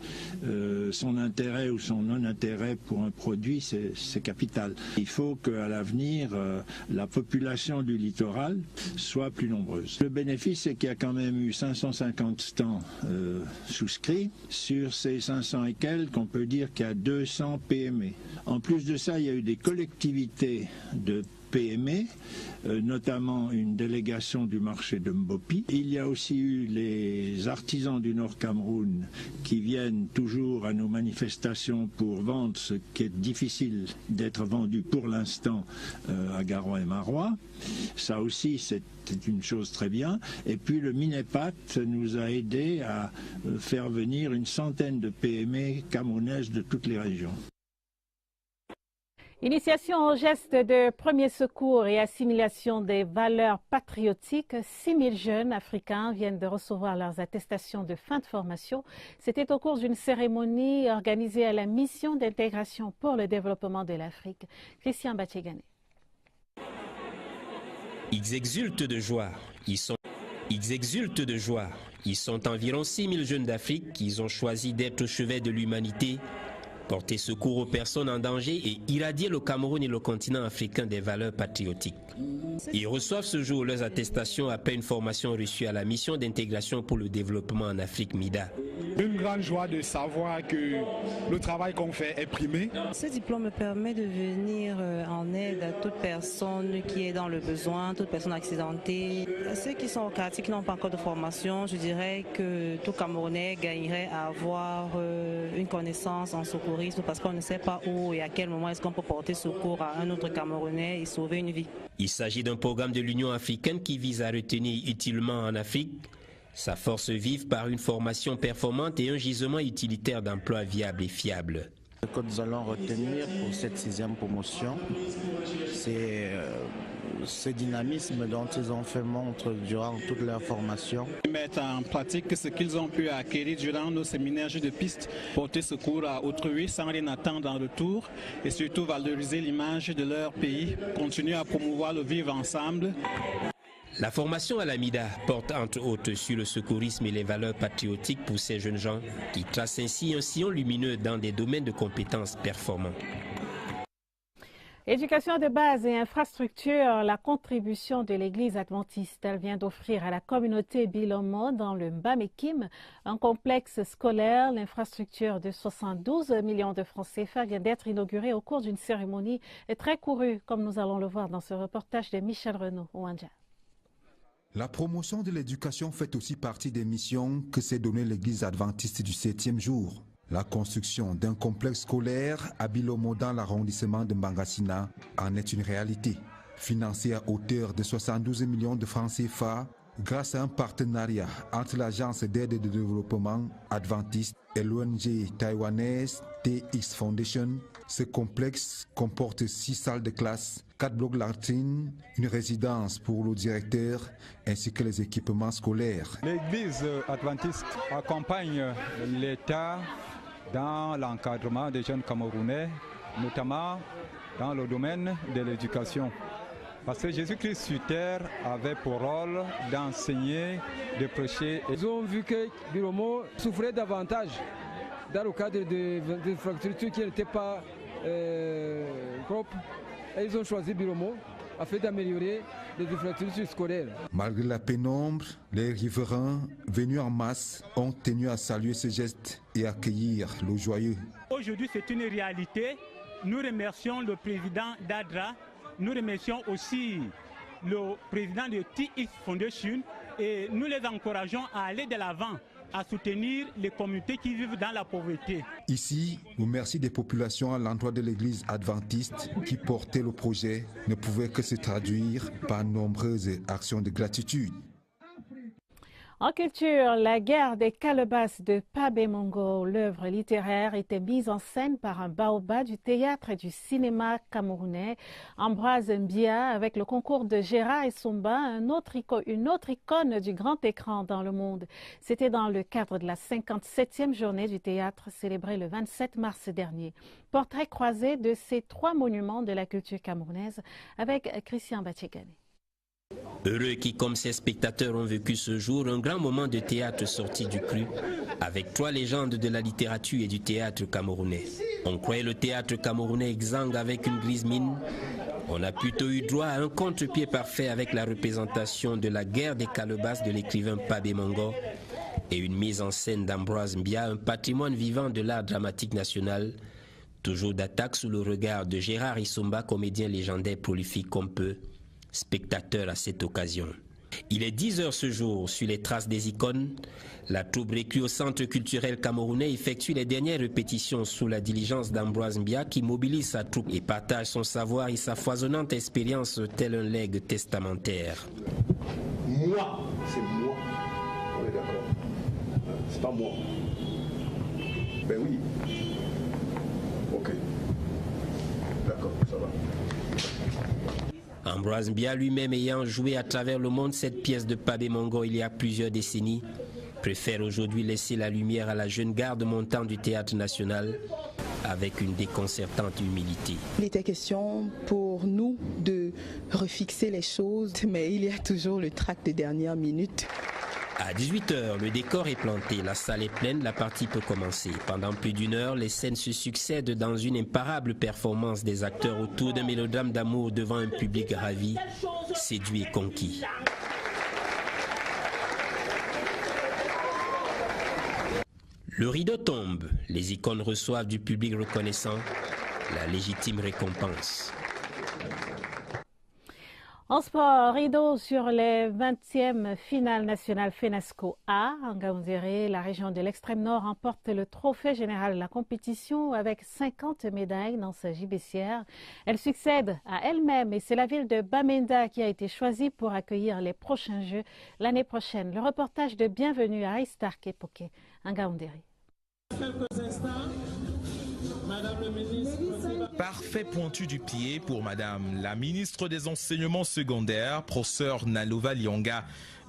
son intérêt ou son non-intérêt pour un produit, c'est capital. Il faut qu'à l'avenir, la population du littoral soit plus nombreuse. Le bénéfice, c'est qu'il y a quand même eu 550 stands souscrits. Sur ces 500 et quelques, on peut dire qu'il y a 200 PME. En plus de ça, il y a eu des collectivités de PME, notamment une délégation du marché de Mbopi. Il y a aussi eu les artisans du Nord Cameroun qui viennent toujours à nos manifestations pour vendre ce qui est difficile d'être vendu pour l'instant à Garoua et Maroua. Ça aussi, c'est une chose très bien. Et puis le Minepat nous a aidé à faire venir une centaine de PME camerounaises de toutes les régions. Initiation au geste de premier secours et assimilation des valeurs patriotiques, 6 000 jeunes africains viennent de recevoir leurs attestations de fin de formation. C'était au cours d'une cérémonie organisée à la mission d'intégration pour le développement de l'Afrique. Christian Batchegane. Ils exultent de joie. Ils sont environ 6 000 jeunes d'Afrique qui ont choisi d'être au chevet de l'humanité, porter secours aux personnes en danger et irradier le Cameroun et le continent africain des valeurs patriotiques. Ils reçoivent ce jour leurs attestations après une formation reçue à la mission d'intégration pour le développement en Afrique MIDA. Une grande joie de savoir que le travail qu'on fait est primé. Ce diplôme me permet de venir en aide à toute personne qui est dans le besoin, toute personne accidentée. Ceux qui sont au quartier, qui n'ont pas encore de formation, je dirais que tout Camerounais gagnerait à avoir une connaissance en secourisme parce qu'on ne sait pas où et à quel moment est-ce qu'on peut porter secours à un autre Camerounais et sauver une vie. Il s'agit d'un programme de l'Union africaine qui vise à retenir utilement en Afrique sa force vive par une formation performante et un gisement utilitaire d'emplois viables et fiables. Ce que nous allons retenir pour cette 6e promotion, c'est ce dynamisme dont ils ont fait montre durant toute leur formation. Mettre en pratique ce qu'ils ont pu acquérir durant nos séminaires de piste, porter secours à autrui sans rien attendre en retour et surtout valoriser l'image de leur pays, continuer à promouvoir le vivre ensemble. La formation à la MIDA porte entre autres sur le secourisme et les valeurs patriotiques pour ces jeunes gens qui tracent ainsi un sillon lumineux dans des domaines de compétences performants. Éducation de base et infrastructure, la contribution de l'Église adventiste, elle vient d'offrir à la communauté Bilomo dans le Mbamekim un complexe scolaire. L'infrastructure de 72 millions de francs CFA vient d'être inaugurée au cours d'une cérémonie très courue, comme nous allons le voir dans ce reportage de Michel Renaud au Wanja. La promotion de l'éducation fait aussi partie des missions que s'est donnée l'Église adventiste du 7e jour. La construction d'un complexe scolaire à Bilomo dans l'arrondissement de Mbangassina en est une réalité. Financée à hauteur de 72 millions de francs CFA grâce à un partenariat entre l'Agence d'aide et de développement adventiste et l'ONG taïwanaise TX Foundation, ce complexe comporte 6 salles de classe, 4 blocs latrines, une résidence pour le directeur ainsi que les équipements scolaires. L'Église adventiste accompagne l'État dans l'encadrement des jeunes Camerounais, notamment dans le domaine de l'éducation. Parce que Jésus-Christ sur terre avait pour rôle d'enseigner, de prêcher. Ils ont vu que Bilomo souffrait davantage dans le cadre des infrastructures qui n'étaient pas groupe et ils ont choisi Biromo afin d'améliorer les infrastructures scolaires. Malgré la pénombre, les riverains venus en masse ont tenu à saluer ce geste et accueillir le joyeux. Aujourd'hui, c'est une réalité. Nous remercions le président d'ADRA, nous remercions aussi le président de T-East Foundation et nous les encourageons à aller de l'avant, à soutenir les communautés qui vivent dans la pauvreté. Ici, le merci des populations à l'endroit de l'église adventiste qui portait le projet ne pouvait que se traduire par nombreuses actions de gratitude. En culture, la guerre des calebasses de Pabé Mongo, l'œuvre littéraire, était mise en scène par un baobab du théâtre et du cinéma camerounais, Ambroise Mbia, avec le concours de Gérard Essomba, une autre icône du grand écran dans le monde. C'était dans le cadre de la 57e journée du théâtre célébrée le 27 mars dernier. Portrait croisé de ces 3 monuments de la culture camerounaise avec Christian Batchegane. Heureux qui, comme ses spectateurs, ont vécu ce jour un grand moment de théâtre sorti du cru, avec 3 légendes de la littérature et du théâtre camerounais. On croyait le théâtre camerounais exsangue avec une grise mine. On a plutôt eu droit à un contre-pied parfait avec la représentation de la guerre des calebasses de l'écrivain Pabé Mongo et une mise en scène d'Ambroise Mbia, un patrimoine vivant de l'art dramatique national, toujours d'attaque sous le regard de Gérard Essomba, comédien légendaire prolifique comme peu, spectateur à cette occasion. Il est 10h ce jour. Sur les traces des icônes, la troupe reclue au Centre culturel camerounais effectue les dernières répétitions sous la diligence d'Ambroise Mbia qui mobilise sa troupe et partage son savoir et sa foisonnante expérience tel un legs testamentaire. Moi, c'est moi. On est d'accord. C'est pas moi. Ben oui. Ok. D'accord, ça va. Ambroise Mbia lui-même ayant joué à travers le monde cette pièce de Pabé Mongo il y a plusieurs décennies, préfère aujourd'hui laisser la lumière à la jeune garde montante du théâtre national avec une déconcertante humilité. Il était question pour nous de refixer les choses, mais il y a toujours le trac de dernière minute. À 18h, le décor est planté, la salle est pleine, la partie peut commencer. Pendant plus d'1 heure, les scènes se succèdent dans une imparable performance des acteurs autour d'un mélodrame d'amour devant un public ravi, séduit et conquis. Le rideau tombe, les icônes reçoivent du public reconnaissant la légitime récompense. En sport, rideau sur les 20e finales nationales FENASCO A. En Ngaoundéré, la région de l'extrême nord remporte le trophée général de la compétition avec 50 médailles dans sa gibecière. Elle succède à elle-même et c'est la ville de Bamenda qui a été choisie pour accueillir les prochains Jeux l'année prochaine. Le reportage de Bienvenue à Aïstark Epoké, en Ngaoundéré. Quelques instants. Madame le ministre. Parfait pointu du pied pour Madame la ministre des Enseignements secondaires, professeure Nalova Lyonga.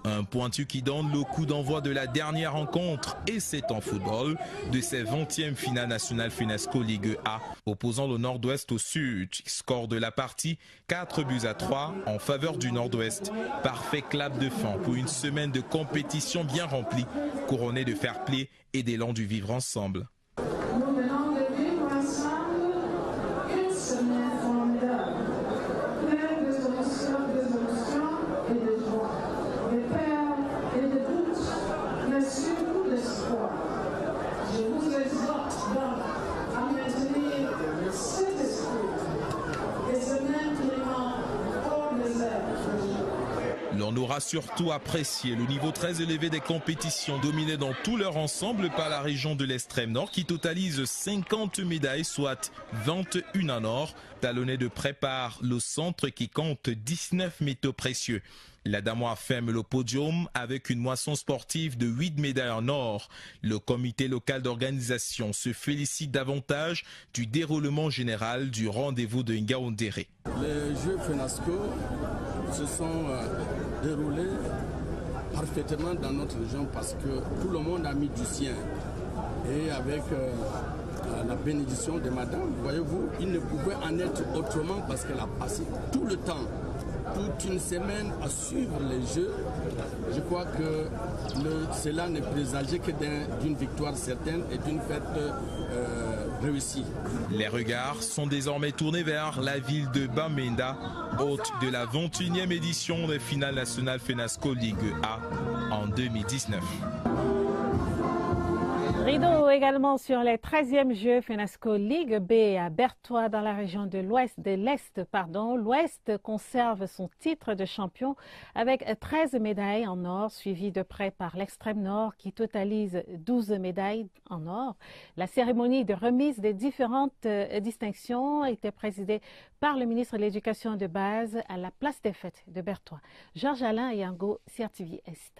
Un pointu qui donne le coup d'envoi de la dernière rencontre, et c'est en football, de ces 20e finale nationale FENASCO Ligue A, opposant le Nord-Ouest au Sud. Score de la partie, 4-3 en faveur du Nord-Ouest. Parfait clap de fin pour une semaine de compétition bien remplie, couronnée de fair play et d'élan du vivre ensemble. Nous venons de vivre ensemble une semaine formidable, pleine d'émotions et de joie, de peur et de doute, mais surtout d'espoir. Je vous exhorte donc à maintenir cet esprit et ce même climat hors des airs. L'on aura surtout apprécié le niveau très élevé des compétitions dominées dans tout leur ensemble par la région de l'extrême nord qui totalise 50 médailles, soit 21 en or, talonné de près par le centre qui compte 19 métaux précieux. La Damois ferme le podium avec une moisson sportive de 8 médailles en or. Le comité local d'organisation se félicite davantage du déroulement général du rendez-vous de Ngaoundéré. Les Jeux FENASCO se sont déroulés parfaitement dans notre région parce que tout le monde a mis du sien. Et avec la bénédiction de Madame, voyez-vous, il ne pouvait en être autrement parce qu'elle a passé tout le temps toute une semaine à suivre les Jeux. Je crois que cela ne présageait que d'une victoire certaine et d'une fête réussie. Les regards sont désormais tournés vers la ville de Bamenda, hôte de la 21e édition des finales nationales FENASCO Ligue A en 2019. Rideau également sur les 13e Jeux FENASCO Ligue B à Berthois dans la région de l'Ouest. L'Ouest conserve son titre de champion avec 13 médailles en or, suivi de près par l'Extrême Nord qui totalise 12 médailles en or. La cérémonie de remise des différentes distinctions était présidée par le ministre de l'Éducation de base à la place des fêtes de Berthois. Georges Alain Yango, CRTV Est.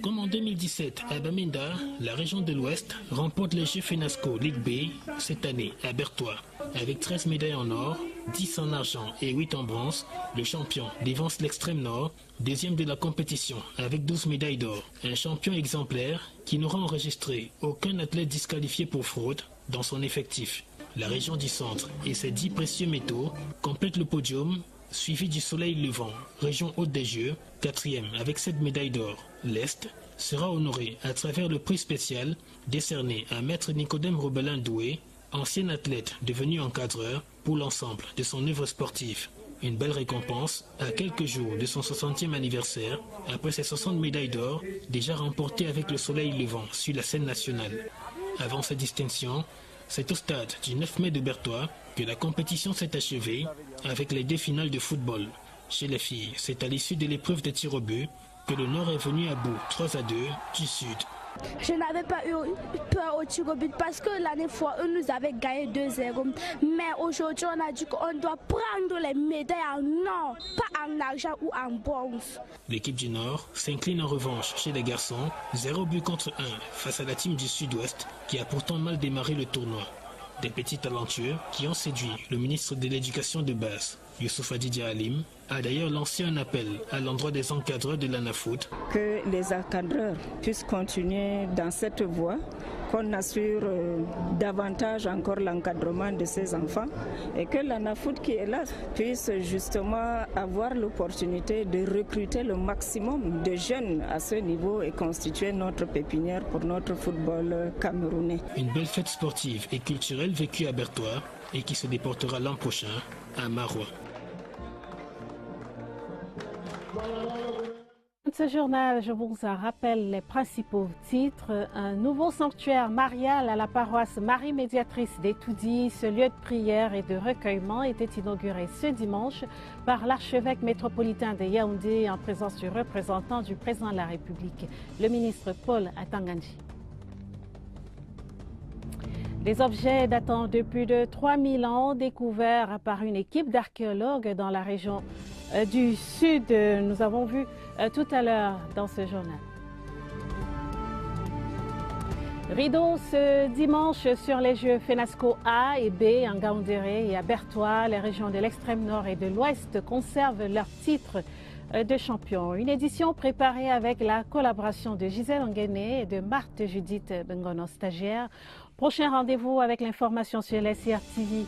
Comme en 2017 à Bamenda, la région de l'Ouest remporte les Jeux FENASCO Ligue B cette année à Berthois. Avec 13 médailles en or, 10 en argent et 8 en bronze, le champion dévance l'Extrême Nord, deuxième de la compétition avec 12 médailles d'or. Un champion exemplaire qui n'aura enregistré aucun athlète disqualifié pour fraude dans son effectif. La région du Centre et ses 10 précieux métaux complètent le podium, suivi du Soleil Levant, région haute des Jeux, 4e avec 7 médailles d'or. L'Est sera honoré à travers le prix spécial décerné à Maître Nicodème Robelin Doué, ancien athlète devenu encadreur pour l'ensemble de son œuvre sportive. Une belle récompense à quelques jours de son 60e anniversaire, après ses 60 médailles d'or déjà remportées avec le Soleil Levant sur la scène nationale. Avant cette distinction, c'est au stade du 9 mai de Berthois que la compétition s'est achevée avec les 2 finales de football. Chez les filles, c'est à l'issue de l'épreuve des tirs au but que le Nord est venu à bout 3-2 du Sud. Je n'avais pas eu peur au tir au but parce que l'année fois, eux nous avaient gagné 2-0. Mais aujourd'hui, on a dit qu'on doit prendre les médailles en or, pas en argent ou en bronze. L'équipe du Nord s'incline en revanche chez les garçons, 0 but contre 1 face à la team du Sud-Ouest qui a pourtant mal démarré le tournoi. Des petits talentueux qui ont séduit le ministre de l'Éducation de base, Youssouf Didia Halim, a d'ailleurs lancé un appel à l'endroit des encadreurs de l'ANAFOOT. Que les encadreurs puissent continuer dans cette voie, qu'on assure davantage encore l'encadrement de ces enfants et que l'ANAFOOT qui est là puisse justement avoir l'opportunité de recruter le maximum de jeunes à ce niveau et constituer notre pépinière pour notre football camerounais. Une belle fête sportive et culturelle vécue à Berthois et qui se déportera l'an prochain à Marois. Ce journal, je vous rappelle les principaux titres. Un nouveau sanctuaire marial à la paroisse Marie Médiatrice d'Etoudi. Ce lieu de prière et de recueillement était inauguré ce dimanche par l'archevêque métropolitain de Yaoundé en présence du représentant du président de la République, le ministre Paul Atanganji. Des objets datant de plus de 3000 ans découverts par une équipe d'archéologues dans la région du Sud. Nous avons vu tout à l'heure dans ce journal. Rideau ce dimanche sur les Jeux FENASCO A et B en Ngaoundéré et à Berthois. Les régions de l'extrême nord et de l'ouest conservent leur titre de champion. Une édition préparée avec la collaboration de Gisèle Nguéné et de Marthe Judith Bengono, stagiaire. Prochain rendez-vous avec l'information sur les CRTV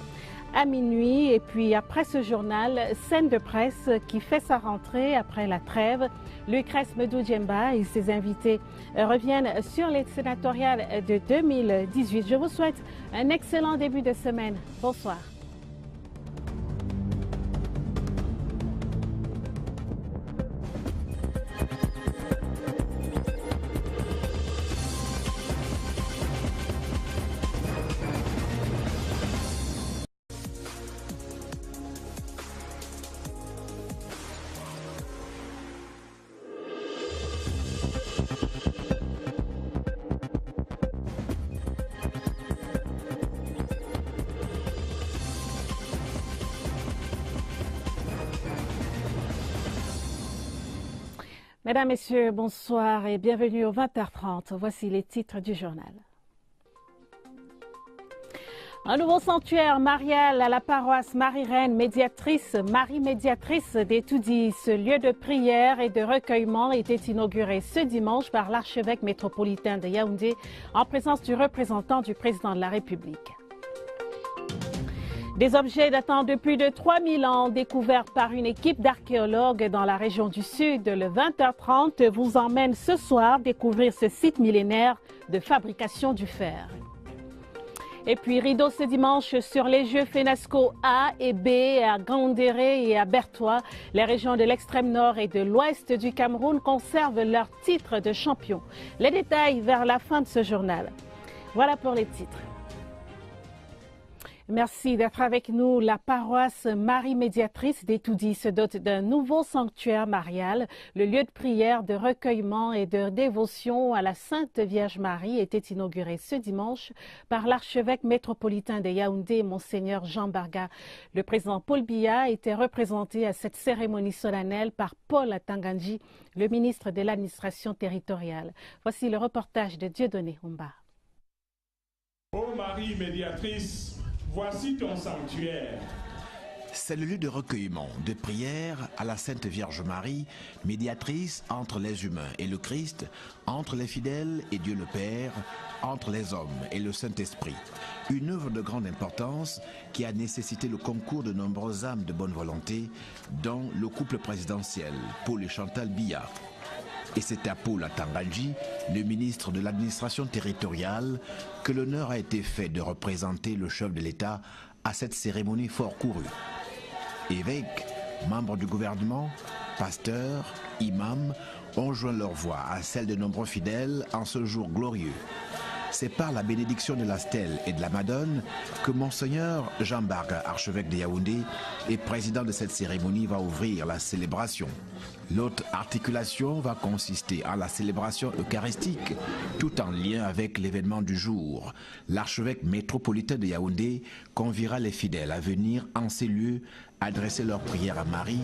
à minuit. Et puis après ce journal, scène de presse qui fait sa rentrée après la trêve. Lucrèce Medou-Djemba et ses invités reviennent sur les sénatoriales de 2018. Je vous souhaite un excellent début de semaine. Bonsoir. Mesdames, Messieurs, bonsoir et bienvenue au 20h30. Voici les titres du journal. Un nouveau sanctuaire marial à la paroisse Marie-Reine Médiatrice, Marie Médiatrice d'Etoudi. Ce lieu de prière et de recueillement était inauguré ce dimanche par l'archevêque métropolitain de Yaoundé en présence du représentant du président de la République. Des objets datant de plus de 3000 ans découverts par une équipe d'archéologues dans la région du Sud. Le 20h30 vous emmène ce soir découvrir ce site millénaire de fabrication du fer. Et puis rideau ce dimanche sur les Jeux FENASCO A et B à Gaoundéré et à Bertoua. Les régions de l'extrême nord et de l'ouest du Cameroun conservent leur titre de champion. Les détails vers la fin de ce journal. Voilà pour les titres. Merci d'être avec nous. La paroisse Marie Médiatrice d'Etoudi se dote d'un nouveau sanctuaire marial. Le lieu de prière, de recueillement et de dévotion à la Sainte Vierge Marie était inauguré ce dimanche par l'archevêque métropolitain de Yaoundé, Monseigneur Jean Barga. Le président Paul Biya était représenté à cette cérémonie solennelle par Paul Atanganji, le ministre de l'administration territoriale. Voici le reportage de Dieudonné Humba. Ô Marie Médiatrice, voici ton sanctuaire. C'est le lieu de recueillement, de prière à la Sainte Vierge Marie, médiatrice entre les humains et le Christ, entre les fidèles et Dieu le Père, entre les hommes et le Saint-Esprit. Une œuvre de grande importance qui a nécessité le concours de nombreuses âmes de bonne volonté, dont le couple présidentiel, Paul et Chantal Biya. Et c'est à Paul Atanganji, le ministre de l'administration territoriale, que l'honneur a été fait de représenter le chef de l'État à cette cérémonie fort courue. Évêques, membres du gouvernement, pasteurs, imams ont joint leur voix à celle de nombreux fidèles en ce jour glorieux. C'est par la bénédiction de la stèle et de la Madone que Monseigneur Jean Barga, archevêque de Yaoundé et président de cette cérémonie, va ouvrir la célébration. L'autre articulation va consister en la célébration eucharistique, tout en lien avec l'événement du jour. L'archevêque métropolitain de Yaoundé conviera les fidèles à venir en ces lieux adresser leurs prières à Marie,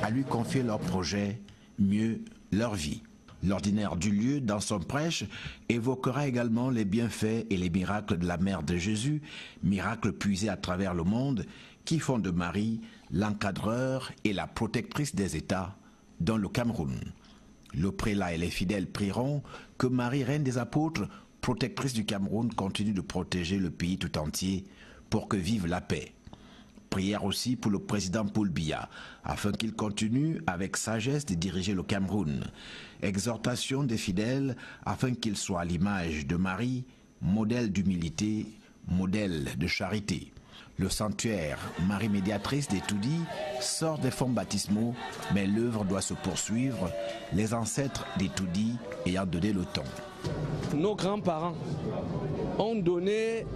à lui confier leurs projets, mieux leur vie. L'ordinaire du lieu, dans son prêche, évoquera également les bienfaits et les miracles de la mère de Jésus, miracles puisés à travers le monde, qui font de Marie l'encadreur et la protectrice des États dans le Cameroun. Le prélat et les fidèles prieront que Marie, reine des apôtres, protectrice du Cameroun, continue de protéger le pays tout entier pour que vive la paix. Prière aussi pour le président Paul Biya, afin qu'il continue avec sagesse de diriger le Cameroun. Exhortation des fidèles, afin qu'il soit à l'image de Marie, modèle d'humilité, modèle de charité. Le sanctuaire Marie Médiatrice d'Etoudi sort des fonds baptismaux, mais l'œuvre doit se poursuivre, les ancêtres d'Etoudi ayant donné le ton. Nos grands-parents ont donné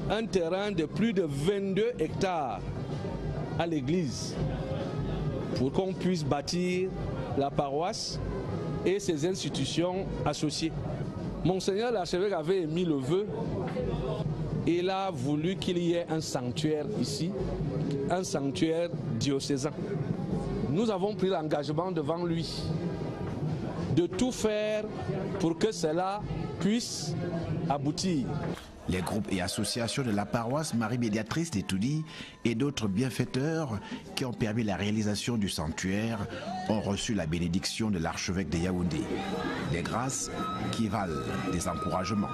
un terrain de plus de 22 hectares à l'église pour qu'on puisse bâtir la paroisse et ses institutions associées. Monseigneur l'archevêque avait émis le vœu. Il a voulu qu'il y ait un sanctuaire ici, un sanctuaire diocésain. Nous avons pris l'engagement devant lui de tout faire pour que cela puisse aboutir. Les groupes et associations de la paroisse Marie Médiatrice d'Etoudi et d'autres bienfaiteurs qui ont permis la réalisation du sanctuaire ont reçu la bénédiction de l'archevêque de Yaoundé. Des grâces qui valent des encouragements.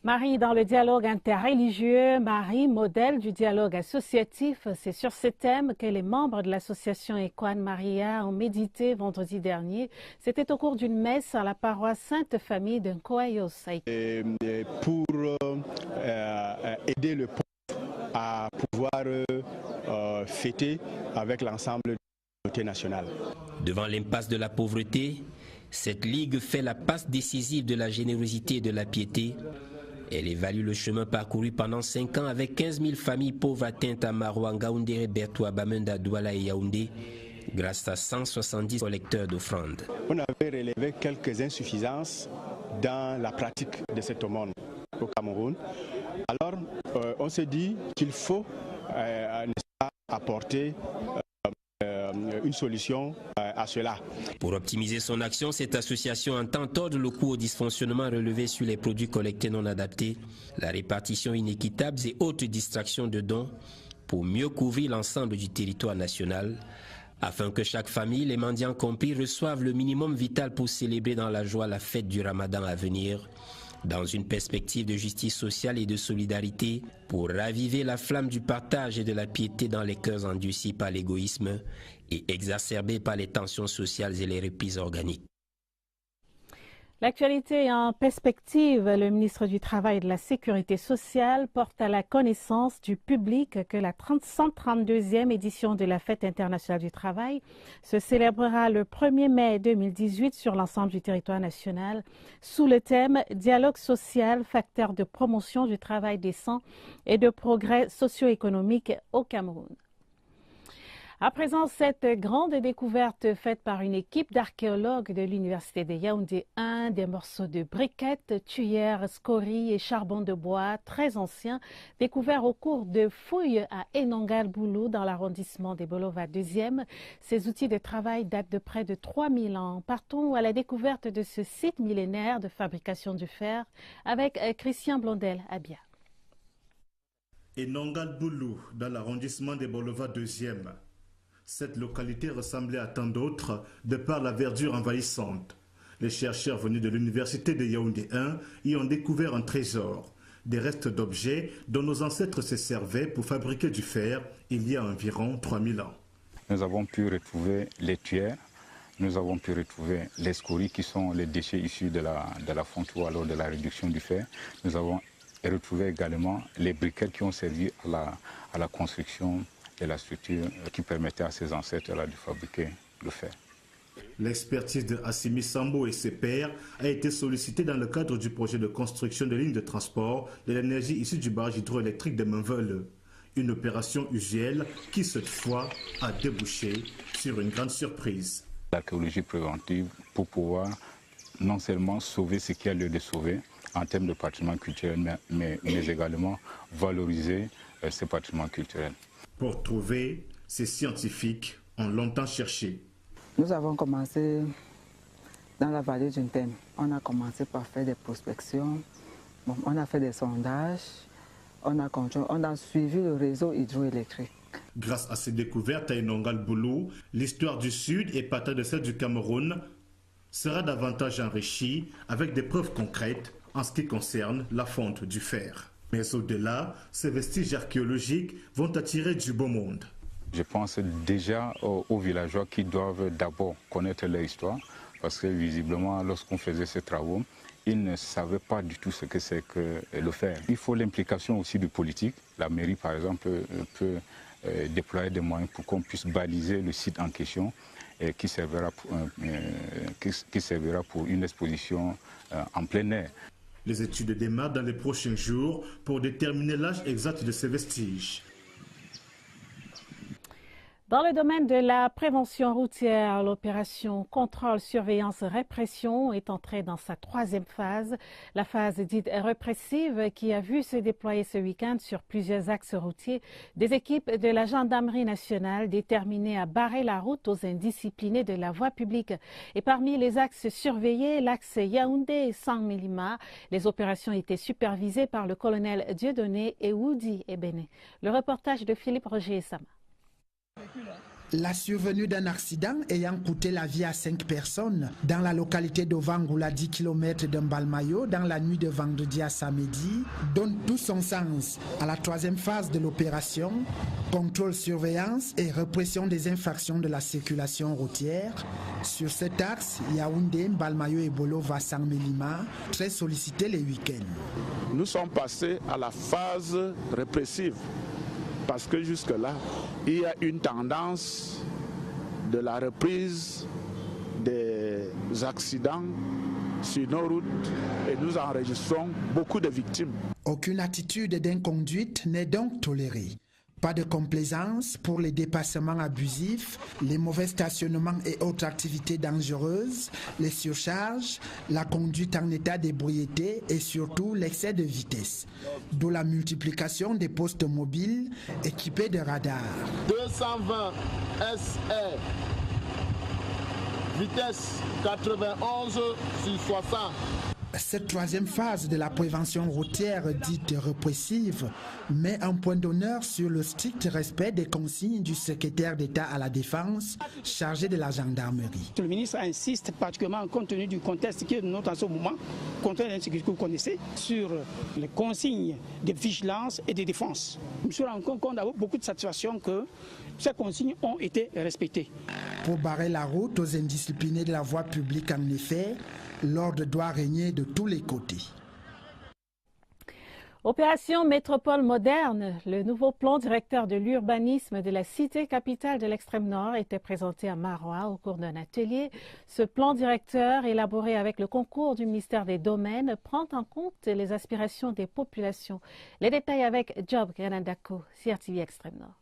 Marie dans le dialogue interreligieux, Marie, modèle du dialogue associatif. C'est sur ce thème que les membres de l'association Equan Maria ont médité vendredi dernier. C'était au cours d'une messe à la paroisse Sainte-Famille de Nkoayos. Pour aider le peuple à pouvoir fêter avec l'ensemble de la communauté nationale. Devant l'impasse de la pauvreté, cette ligue fait la passe décisive de la générosité et de la piété. Elle évalue le chemin parcouru pendant 5 ans avec 15 000 familles pauvres atteintes à Maroua, Ngaoundéré, Bertoua, Bamenda, Douala et Yaoundé, grâce à 170 collecteurs d'offrandes. On avait relevé quelques insuffisances dans la pratique de cette aumône au Cameroun. Alors, on s'est dit qu'il faut apporter une solution à cela. Pour optimiser son action, cette association entend tordre le cou au dysfonctionnement relevé sur les produits collectés non adaptés, la répartition inéquitable et autres distractions de dons pour mieux couvrir l'ensemble du territoire national, afin que chaque famille, les mendiants compris, reçoivent le minimum vital pour célébrer dans la joie la fête du Ramadan à venir, dans une perspective de justice sociale et de solidarité pour raviver la flamme du partage et de la piété dans les cœurs endurcis par l'égoïsme et exacerbés par les tensions sociales et les reprises organiques. L'actualité en perspective, le ministre du Travail et de la Sécurité sociale porte à la connaissance du public que la 132e édition de la Fête internationale du travail se célébrera le 1er mai 2018 sur l'ensemble du territoire national sous le thème « Dialogue social, facteur de promotion du travail décent et de progrès socio-économique au Cameroun ». À présent, cette grande découverte faite par une équipe d'archéologues de l'Université de Yaoundé 1, des morceaux de briquettes, tuyères, scories et charbon de bois très anciens, découverts au cours de fouilles à Enongal-Boulou dans l'arrondissement des Bolova 2e. Ces outils de travail datent de près de 3000 ans. Partons à la découverte de ce site millénaire de fabrication du fer avec Christian Blondel à Bia. Enongal-Boulou dans l'arrondissement des Bolova 2e. Cette localité ressemblait à tant d'autres de par la verdure envahissante. Les chercheurs venus de l'université de Yaoundé 1 y ont découvert un trésor, des restes d'objets dont nos ancêtres se servaient pour fabriquer du fer il y a environ 3000 ans. Nous avons pu retrouver les tuyères, nous avons pu retrouver les scories qui sont les déchets issus de la fonte ou alors de la réduction du fer. Nous avons retrouvé également les briquettes qui ont servi à la construction et la structure qui permettait à ses ancêtres de fabriquer le fer. L'expertise de Assimi Sambo et ses pairs a été sollicitée dans le cadre du projet de construction de lignes de transport de l'énergie issue du barrage hydroélectrique de Manvelle. Une opération usuelle qui, cette fois, a débouché sur une grande surprise. L'archéologie préventive pour pouvoir non seulement sauver ce qu'il y a lieu de sauver en termes de patrimoine culturel, mais également valoriser ce patrimoine culturel. Pour trouver, ces scientifiques ont longtemps cherché. Nous avons commencé dans la vallée du Thème. On a commencé par faire des prospections, on a fait des sondages, on a suivi le réseau hydroélectrique. Grâce à ces découvertes à Enongal-Boulou, l'histoire du Sud et partant de celle du Cameroun sera davantage enrichie avec des preuves concrètes en ce qui concerne la fonte du fer. Mais au-delà, ces vestiges archéologiques vont attirer du beau monde. Je pense déjà aux villageois qui doivent d'abord connaître leur histoire, parce que visiblement, lorsqu'on faisait ces travaux, ils ne savaient pas du tout ce que c'est que le fer. Il faut l'implication aussi du politique. La mairie, par exemple, peut déployer des moyens pour qu'on puisse baliser le site en question, qui servira pour une exposition en plein air. Les études démarrent dans les prochains jours pour déterminer l'âge exact de ces vestiges. Dans le domaine de la prévention routière, l'opération contrôle, surveillance, répression est entrée dans sa 3e phase. La phase dite répressive qui a vu se déployer ce week-end sur plusieurs axes routiers des équipes de la gendarmerie nationale déterminées à barrer la route aux indisciplinés de la voie publique. Et parmi les axes surveillés, l'axe Yaoundé-Sangmélima, les opérations étaient supervisées par le colonel Dieudonné et Woody Ebene. Le reportage de Philippe Roger Sama. La survenue d'un accident ayant coûté la vie à 5 personnes dans la localité de Vangoula, 10 km de Mbalmayo, dans la nuit de vendredi à samedi, donne tout son sens à la 3e phase de l'opération, contrôle, surveillance et répression des infractions de la circulation routière. Sur cet axe, Yaoundé, Mbalmayo et Bolova Sangmélima, très sollicités les week-ends. Nous sommes passés à la phase répressive. Parce que jusque-là, il y a une tendance de la reprise des accidents sur nos routes et nous enregistrons beaucoup de victimes. Aucune attitude d'inconduite n'est donc tolérée. Pas de complaisance pour les dépassements abusifs, les mauvais stationnements et autres activités dangereuses, les surcharges, la conduite en état d'ébriété et surtout l'excès de vitesse. D'où la multiplication des postes mobiles équipés de radars. 220 SR, vitesse 91 sur 60. Cette troisième phase de la prévention routière dite répressive met un point d'honneur sur le strict respect des consignes du secrétaire d'État à la Défense chargé de la gendarmerie. Le ministre insiste particulièrement compte tenu du contexte qui est notre en ce moment, compte tenu de ce que vous connaissez, sur les consignes de vigilance et de défense. Je me suis rendu compte avec beaucoup de satisfaction que ces consignes ont été respectées. Pour barrer la route aux indisciplinés de la voie publique, en effet, l'ordre doit régner de tous les côtés. Opération Métropole moderne, le nouveau plan directeur de l'urbanisme de la cité capitale de l'extrême nord était présenté à Maroua au cours d'un atelier. Ce plan directeur, élaboré avec le concours du ministère des Domaines, prend en compte les aspirations des populations. Les détails avec Job Granandako, CRTV Extrême Nord.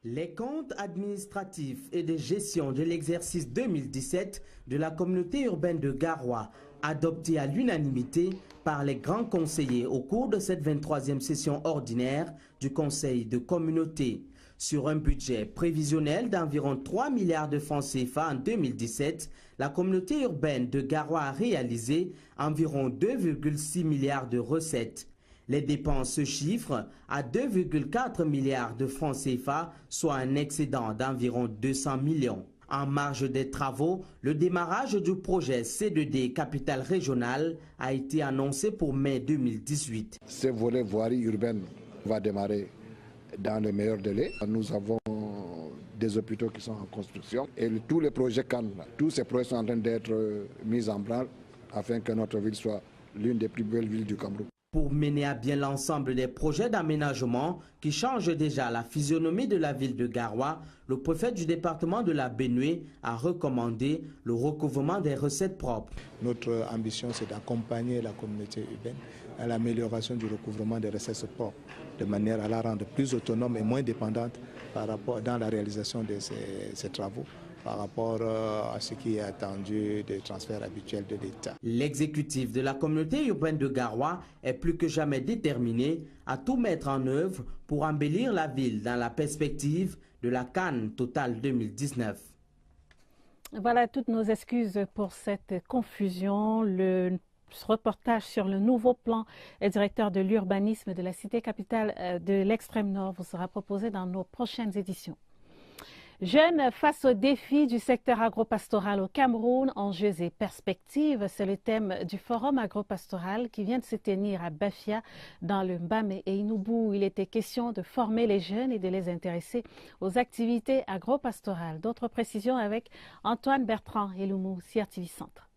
Les comptes administratifs et de gestion de l'exercice 2017 de la communauté urbaine de Garoua, adoptés à l'unanimité par les grands conseillers au cours de cette 23e session ordinaire du Conseil de communauté. Sur un budget prévisionnel d'environ 3 milliards de francs CFA en 2017, la communauté urbaine de Garoua a réalisé environ 2,6 milliards de recettes. Les dépenses se chiffrent à 2,4 milliards de francs CFA, soit un excédent d'environ 200 millions. En marge des travaux, le démarrage du projet C2D Capitale Régionale a été annoncé pour mai 2018. Ce volet voirie urbaine va démarrer dans les meilleurs délais. Nous avons des hôpitaux qui sont en construction et tous les projets CAN, tous ces projets sont en train d'être mis en branle afin que notre ville soit l'une des plus belles villes du Cameroun. Pour mener à bien l'ensemble des projets d'aménagement qui changent déjà la physionomie de la ville de Garoua, le préfet du département de la Benue a recommandé le recouvrement des recettes propres. Notre ambition, c'est d'accompagner la communauté urbaine à l'amélioration du recouvrement des recettes propres, de manière à la rendre plus autonome et moins dépendante par rapport dans la réalisation de ces travaux, par rapport à ce qui est attendu des transferts habituels de l'État. L'exécutif de la communauté urbaine de Garoua est plus que jamais déterminé à tout mettre en œuvre pour embellir la ville dans la perspective de la CAN Total 2019. Voilà toutes nos excuses pour cette confusion. Le reportage sur le nouveau plan directeur de l'urbanisme de la cité capitale de l'extrême nord vous sera proposé dans nos prochaines éditions. Jeunes face aux défis du secteur agropastoral au Cameroun, enjeux et perspectives, c'est le thème du forum agropastoral qui vient de se tenir à Bafia dans le Mbamé et Inoubou. Il était question de former les jeunes et de les intéresser aux activités agropastorales. D'autres précisions avec Antoine Bertrand et Loumou, CRTV Centre.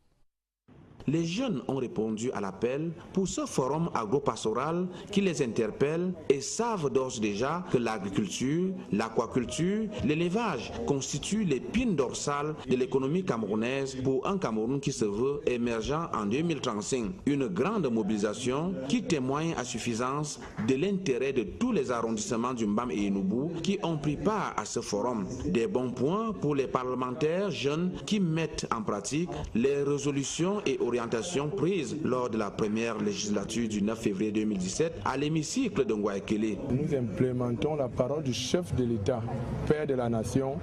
Les jeunes ont répondu à l'appel pour ce forum agropastoral qui les interpelle et savent d'ores déjà que l'agriculture, l'aquaculture, l'élevage constituent l'épine dorsale de l'économie camerounaise pour un Cameroun qui se veut émergent en 2035. Une grande mobilisation qui témoigne à suffisance de l'intérêt de tous les arrondissements du Mbam et Inoubou qui ont pris part à ce forum. Des bons points pour les parlementaires jeunes qui mettent en pratique les résolutions et orientations prises lors de la première législature du 9 février 2017 à l'hémicycle de Ngouaekele. Nous implémentons la parole du chef de l'État, père de la nation,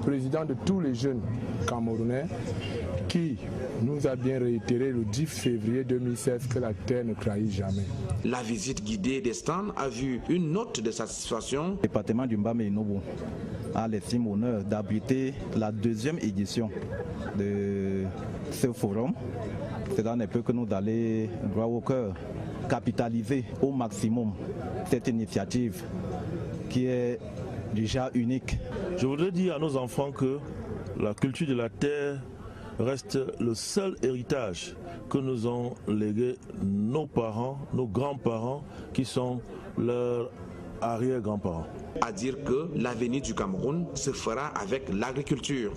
président de tous les jeunes camerounais, qui nous a bien réitéré le 10 février 2016 que la terre ne trahit jamais. La visite guidée des stands a vu une note de satisfaction. Le département du Mbam et Inoubou a l'estime honneur d'abriter la deuxième édition de ce forum. Cela ne peut que nous aller droit au cœur, capitaliser au maximum cette initiative qui est déjà unique. Je voudrais dire à nos enfants que la culture de la terre reste le seul héritage que nous ont légué nos parents, nos grands-parents, qui sont leurs arrière-grands-parents. À dire que l'avenir du Cameroun se fera avec l'agriculture.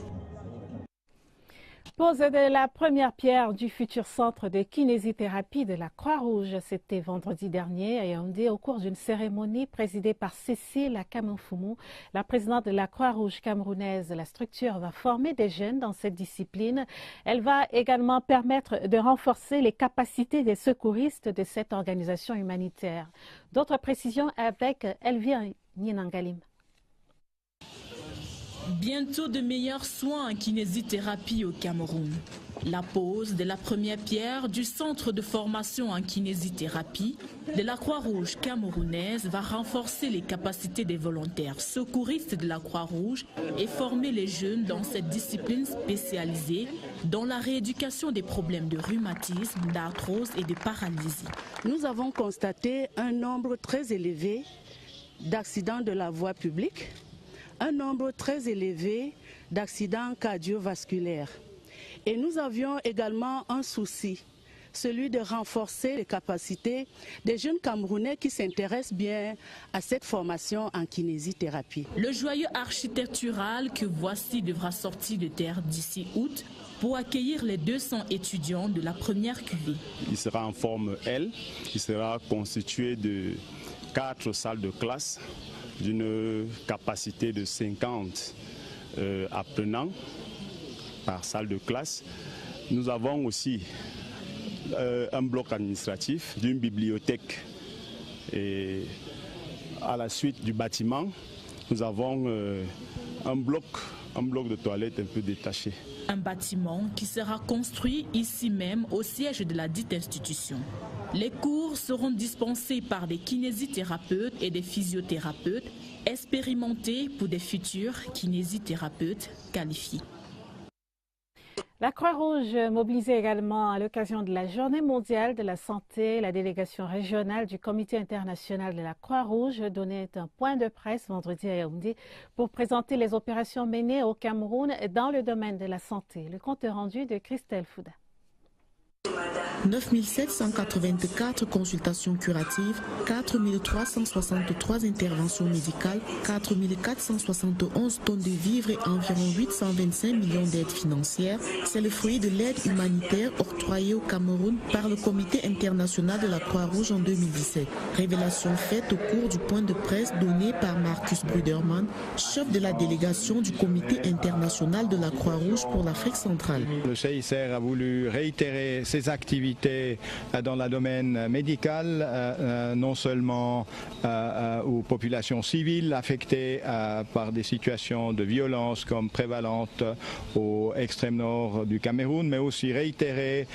Pose de la première pierre du futur centre de kinésithérapie de la Croix-Rouge. C'était vendredi dernier à Yaoundé au cours d'une cérémonie présidée par Cécile Akamanfoumou, la présidente de la Croix-Rouge camerounaise. La structure va former des jeunes dans cette discipline. Elle va également permettre de renforcer les capacités des secouristes de cette organisation humanitaire. D'autres précisions avec Elvire Nienangalim. Bientôt de meilleurs soins en kinésithérapie au Cameroun. La pose de la première pierre du centre de formation en kinésithérapie de la Croix-Rouge camerounaise va renforcer les capacités des volontaires secouristes de la Croix-Rouge et former les jeunes dans cette discipline spécialisée dans la rééducation des problèmes de rhumatisme, d'arthrose et de paralysie. Nous avons constaté un nombre très élevé d'accidents de la voie publique, un nombre très élevé d'accidents cardiovasculaires. Et nous avions également un souci, celui de renforcer les capacités des jeunes Camerounais qui s'intéressent bien à cette formation en kinésithérapie. Le joyau architectural que voici devra sortir de terre d'ici août pour accueillir les 200 étudiants de la première cuvée. Il sera en forme L, il sera constitué de 4 salles de classe d'une capacité de 50 apprenants par salle de classe. Nous avons aussi un bloc administratif d'une bibliothèque. Et à la suite du bâtiment, nous avons un bloc de toilettes un peu détaché. Un bâtiment qui sera construit ici même au siège de la dite institution. Les cours seront dispensés par des kinésithérapeutes et des physiothérapeutes expérimentés pour des futurs kinésithérapeutes qualifiés. La Croix-Rouge mobilisée également à l'occasion de la Journée mondiale de la santé. La délégation régionale du Comité international de la Croix-Rouge donnait un point de presse vendredi à Yaoundé pour présenter les opérations menées au Cameroun dans le domaine de la santé. Le compte rendu de Christelle Fouda. 9784 consultations curatives, 4363 interventions médicales, 4471 tonnes de vivres et environ 825 millions d'aides financières. C'est le fruit de l'aide humanitaire octroyée au Cameroun par le Comité international de la Croix-Rouge en 2017. Révélation faite au cours du point de presse donné par Marcus Bruderman, chef de la délégation du Comité international de la Croix-Rouge pour l'Afrique centrale. Le CICR a voulu réitérer ses activités dans le domaine médical, non seulement aux populations civiles affectées par des situations de violence comme prévalentes au extrême nord du Cameroun, mais aussi réitérer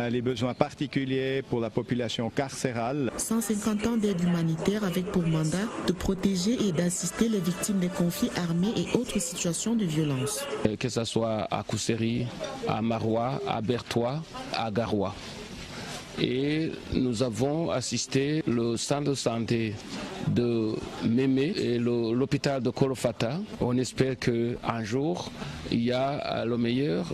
les besoins particuliers pour la population carcérale. 150 ans d'aide humanitaire avec pour mandat de protéger et d'assister les victimes des conflits armés et autres situations de violence. Que ce soit à Kousséri, à Maroua, à Bertois, à Garoua. Et nous avons assisté le centre de santé de Mémé et l'hôpital de Kolofata. On espère qu'un jour, il y a le meilleur,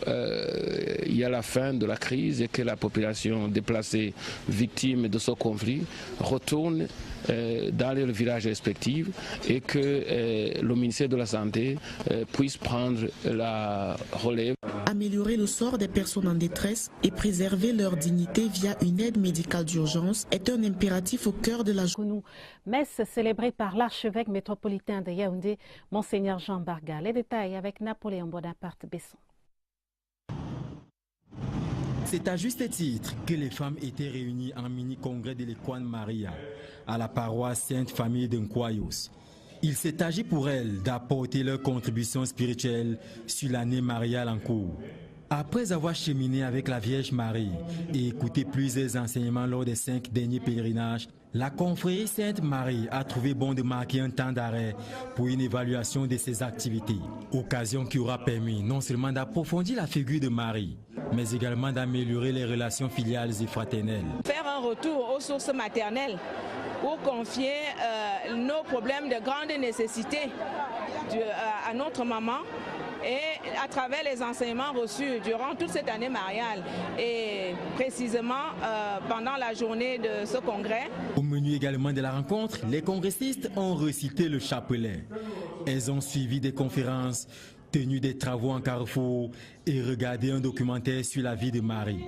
il y a la fin de la crise et que la population déplacée, victime de ce conflit, retourne dans les villages respectifs et que le ministère de la Santé puisse prendre la relève. Améliorer le sort des personnes en détresse et préserver leur dignité via une aide médicale d'urgence est un impératif au cœur de la journée. Messe célébrée par l'archevêque métropolitain de Yaoundé, Monseigneur Jean Barga. Les détails avec Napoléon Bonaparte Besson. C'est à juste titre que les femmes étaient réunies en mini-congrès de l'Équane Maria à la paroisse Sainte-Famille de Nkwayos. Il s'est agi pour elles d'apporter leur contribution spirituelle sur l'année mariale en cours. Après avoir cheminé avec la Vierge Marie et écouté plusieurs enseignements lors des 5 derniers pèlerinages, la confrérie Sainte-Marie a trouvé bon de marquer un temps d'arrêt pour une évaluation de ses activités. Occasion qui aura permis non seulement d'approfondir la figure de Marie, mais également d'améliorer les relations filiales et fraternelles. Faire un retour aux sources maternelles pour confier nos problèmes de grande nécessité à notre maman, et à travers les enseignements reçus durant toute cette année mariale et précisément pendant la journée de ce congrès. Au menu également de la rencontre, les congressistes ont récité le chapelet. Elles ont suivi des conférences, tenu des travaux en carrefour et regardé un documentaire sur la vie de Marie.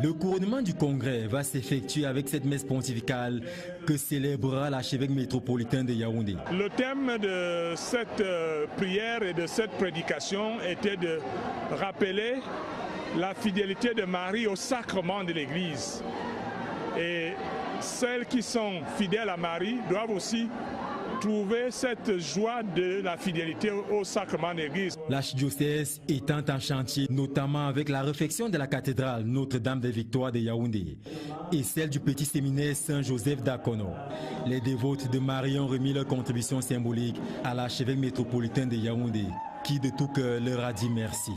Le couronnement du congrès va s'effectuer avec cette messe pontificale que célébrera l'archevêque métropolitain de Yaoundé. Le thème de cette prière et de cette prédication était de rappeler la fidélité de Marie au sacrement de l'Église. Et celles qui sont fidèles à Marie doivent aussi trouver cette joie de la fidélité au sacrement d'église. L'archidiocèse étant en chantier, notamment avec la réfection de la cathédrale Notre-Dame des Victoires de Yaoundé et celle du petit séminaire Saint-Joseph d'Akono. Les dévotes de Marie ont remis leur contribution symbolique à l'archevêque métropolitain de Yaoundé, qui de tout cœur leur a dit merci.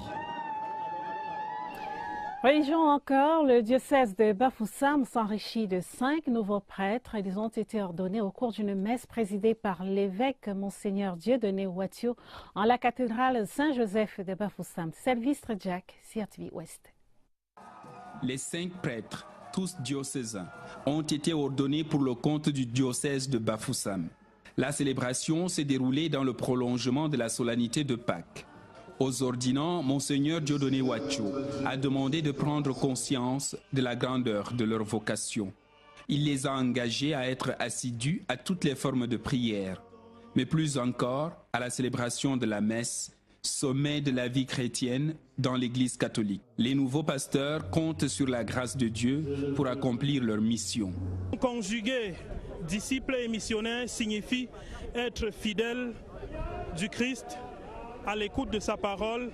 Religion encore, le diocèse de Bafoussam s'enrichit de 5 nouveaux prêtres. Ils ont été ordonnés au cours d'une messe présidée par l'évêque Monseigneur Dieudonné Ouatio en la cathédrale Saint-Joseph de Bafoussam. Sylvestre Jack, CRTV Ouest. Les 5 prêtres, tous diocésains, ont été ordonnés pour le compte du diocèse de Bafoussam. La célébration s'est déroulée dans le prolongement de la solennité de Pâques. Aux ordinants, Monseigneur Dieudonné Ouatio a demandé de prendre conscience de la grandeur de leur vocation. Il les a engagés à être assidus à toutes les formes de prière, mais plus encore à la célébration de la messe, sommet de la vie chrétienne dans l'Église catholique. Les nouveaux pasteurs comptent sur la grâce de Dieu pour accomplir leur mission. Conjuguer disciples et missionnaires signifie être fidèle du Christ, à l'écoute de sa parole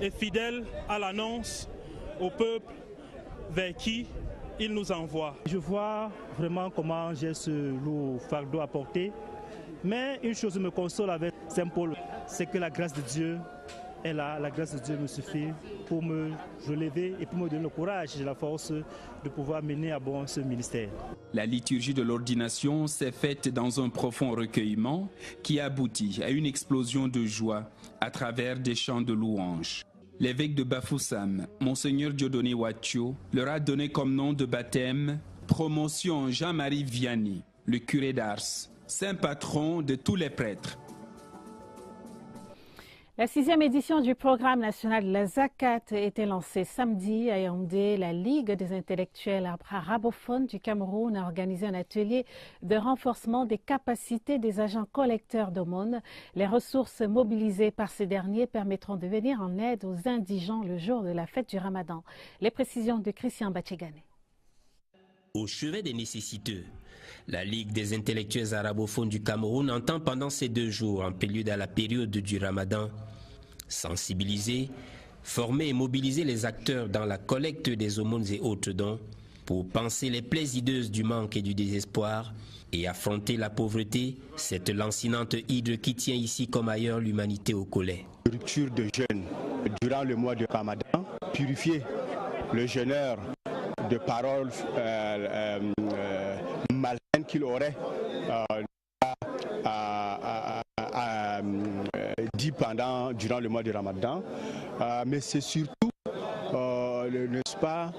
et fidèle à l'annonce au peuple vers qui il nous envoie. Je vois vraiment comment j'ai ce lourd fardeau à porter, mais une chose me console avec Saint Paul, c'est que la grâce de Dieu est là, la grâce de Dieu me suffit pour me relever et pour me donner le courage et la force de pouvoir mener à bon ce ministère. La liturgie de l'ordination s'est faite dans un profond recueillement qui aboutit à une explosion de joie à travers des chants de louanges. L'évêque de Bafoussam, Monseigneur Dieudonné Ouatio, leur a donné comme nom de baptême Promotion Jean-Marie Vianney, le curé d'Ars, saint patron de tous les prêtres. La 6e édition du programme national de la Zakat était lancée samedi à Yaoundé. La Ligue des intellectuels arabophones du Cameroun a organisé un atelier de renforcement des capacités des agents collecteurs d'aumônes. Les ressources mobilisées par ces derniers permettront de venir en aide aux indigents le jour de la fête du Ramadan. Les précisions de Christian Bachegane. Au chevet des nécessiteux, la Ligue des intellectuels arabophones du Cameroun entend pendant ces 2 jours, en prélude à la période du Ramadan, sensibiliser, former et mobiliser les acteurs dans la collecte des aumônes et autres dons pour panser les plaies hideuses du manque et du désespoir et affronter la pauvreté, cette lancinante hydre qui tient ici comme ailleurs l'humanité au collet. Rupture de jeûne durant le mois de Ramadan, purifier le jeûneur de paroles malsaines qu'il aurait dit durant le mois de Ramadan, mais c'est surtout, n'est-ce pas,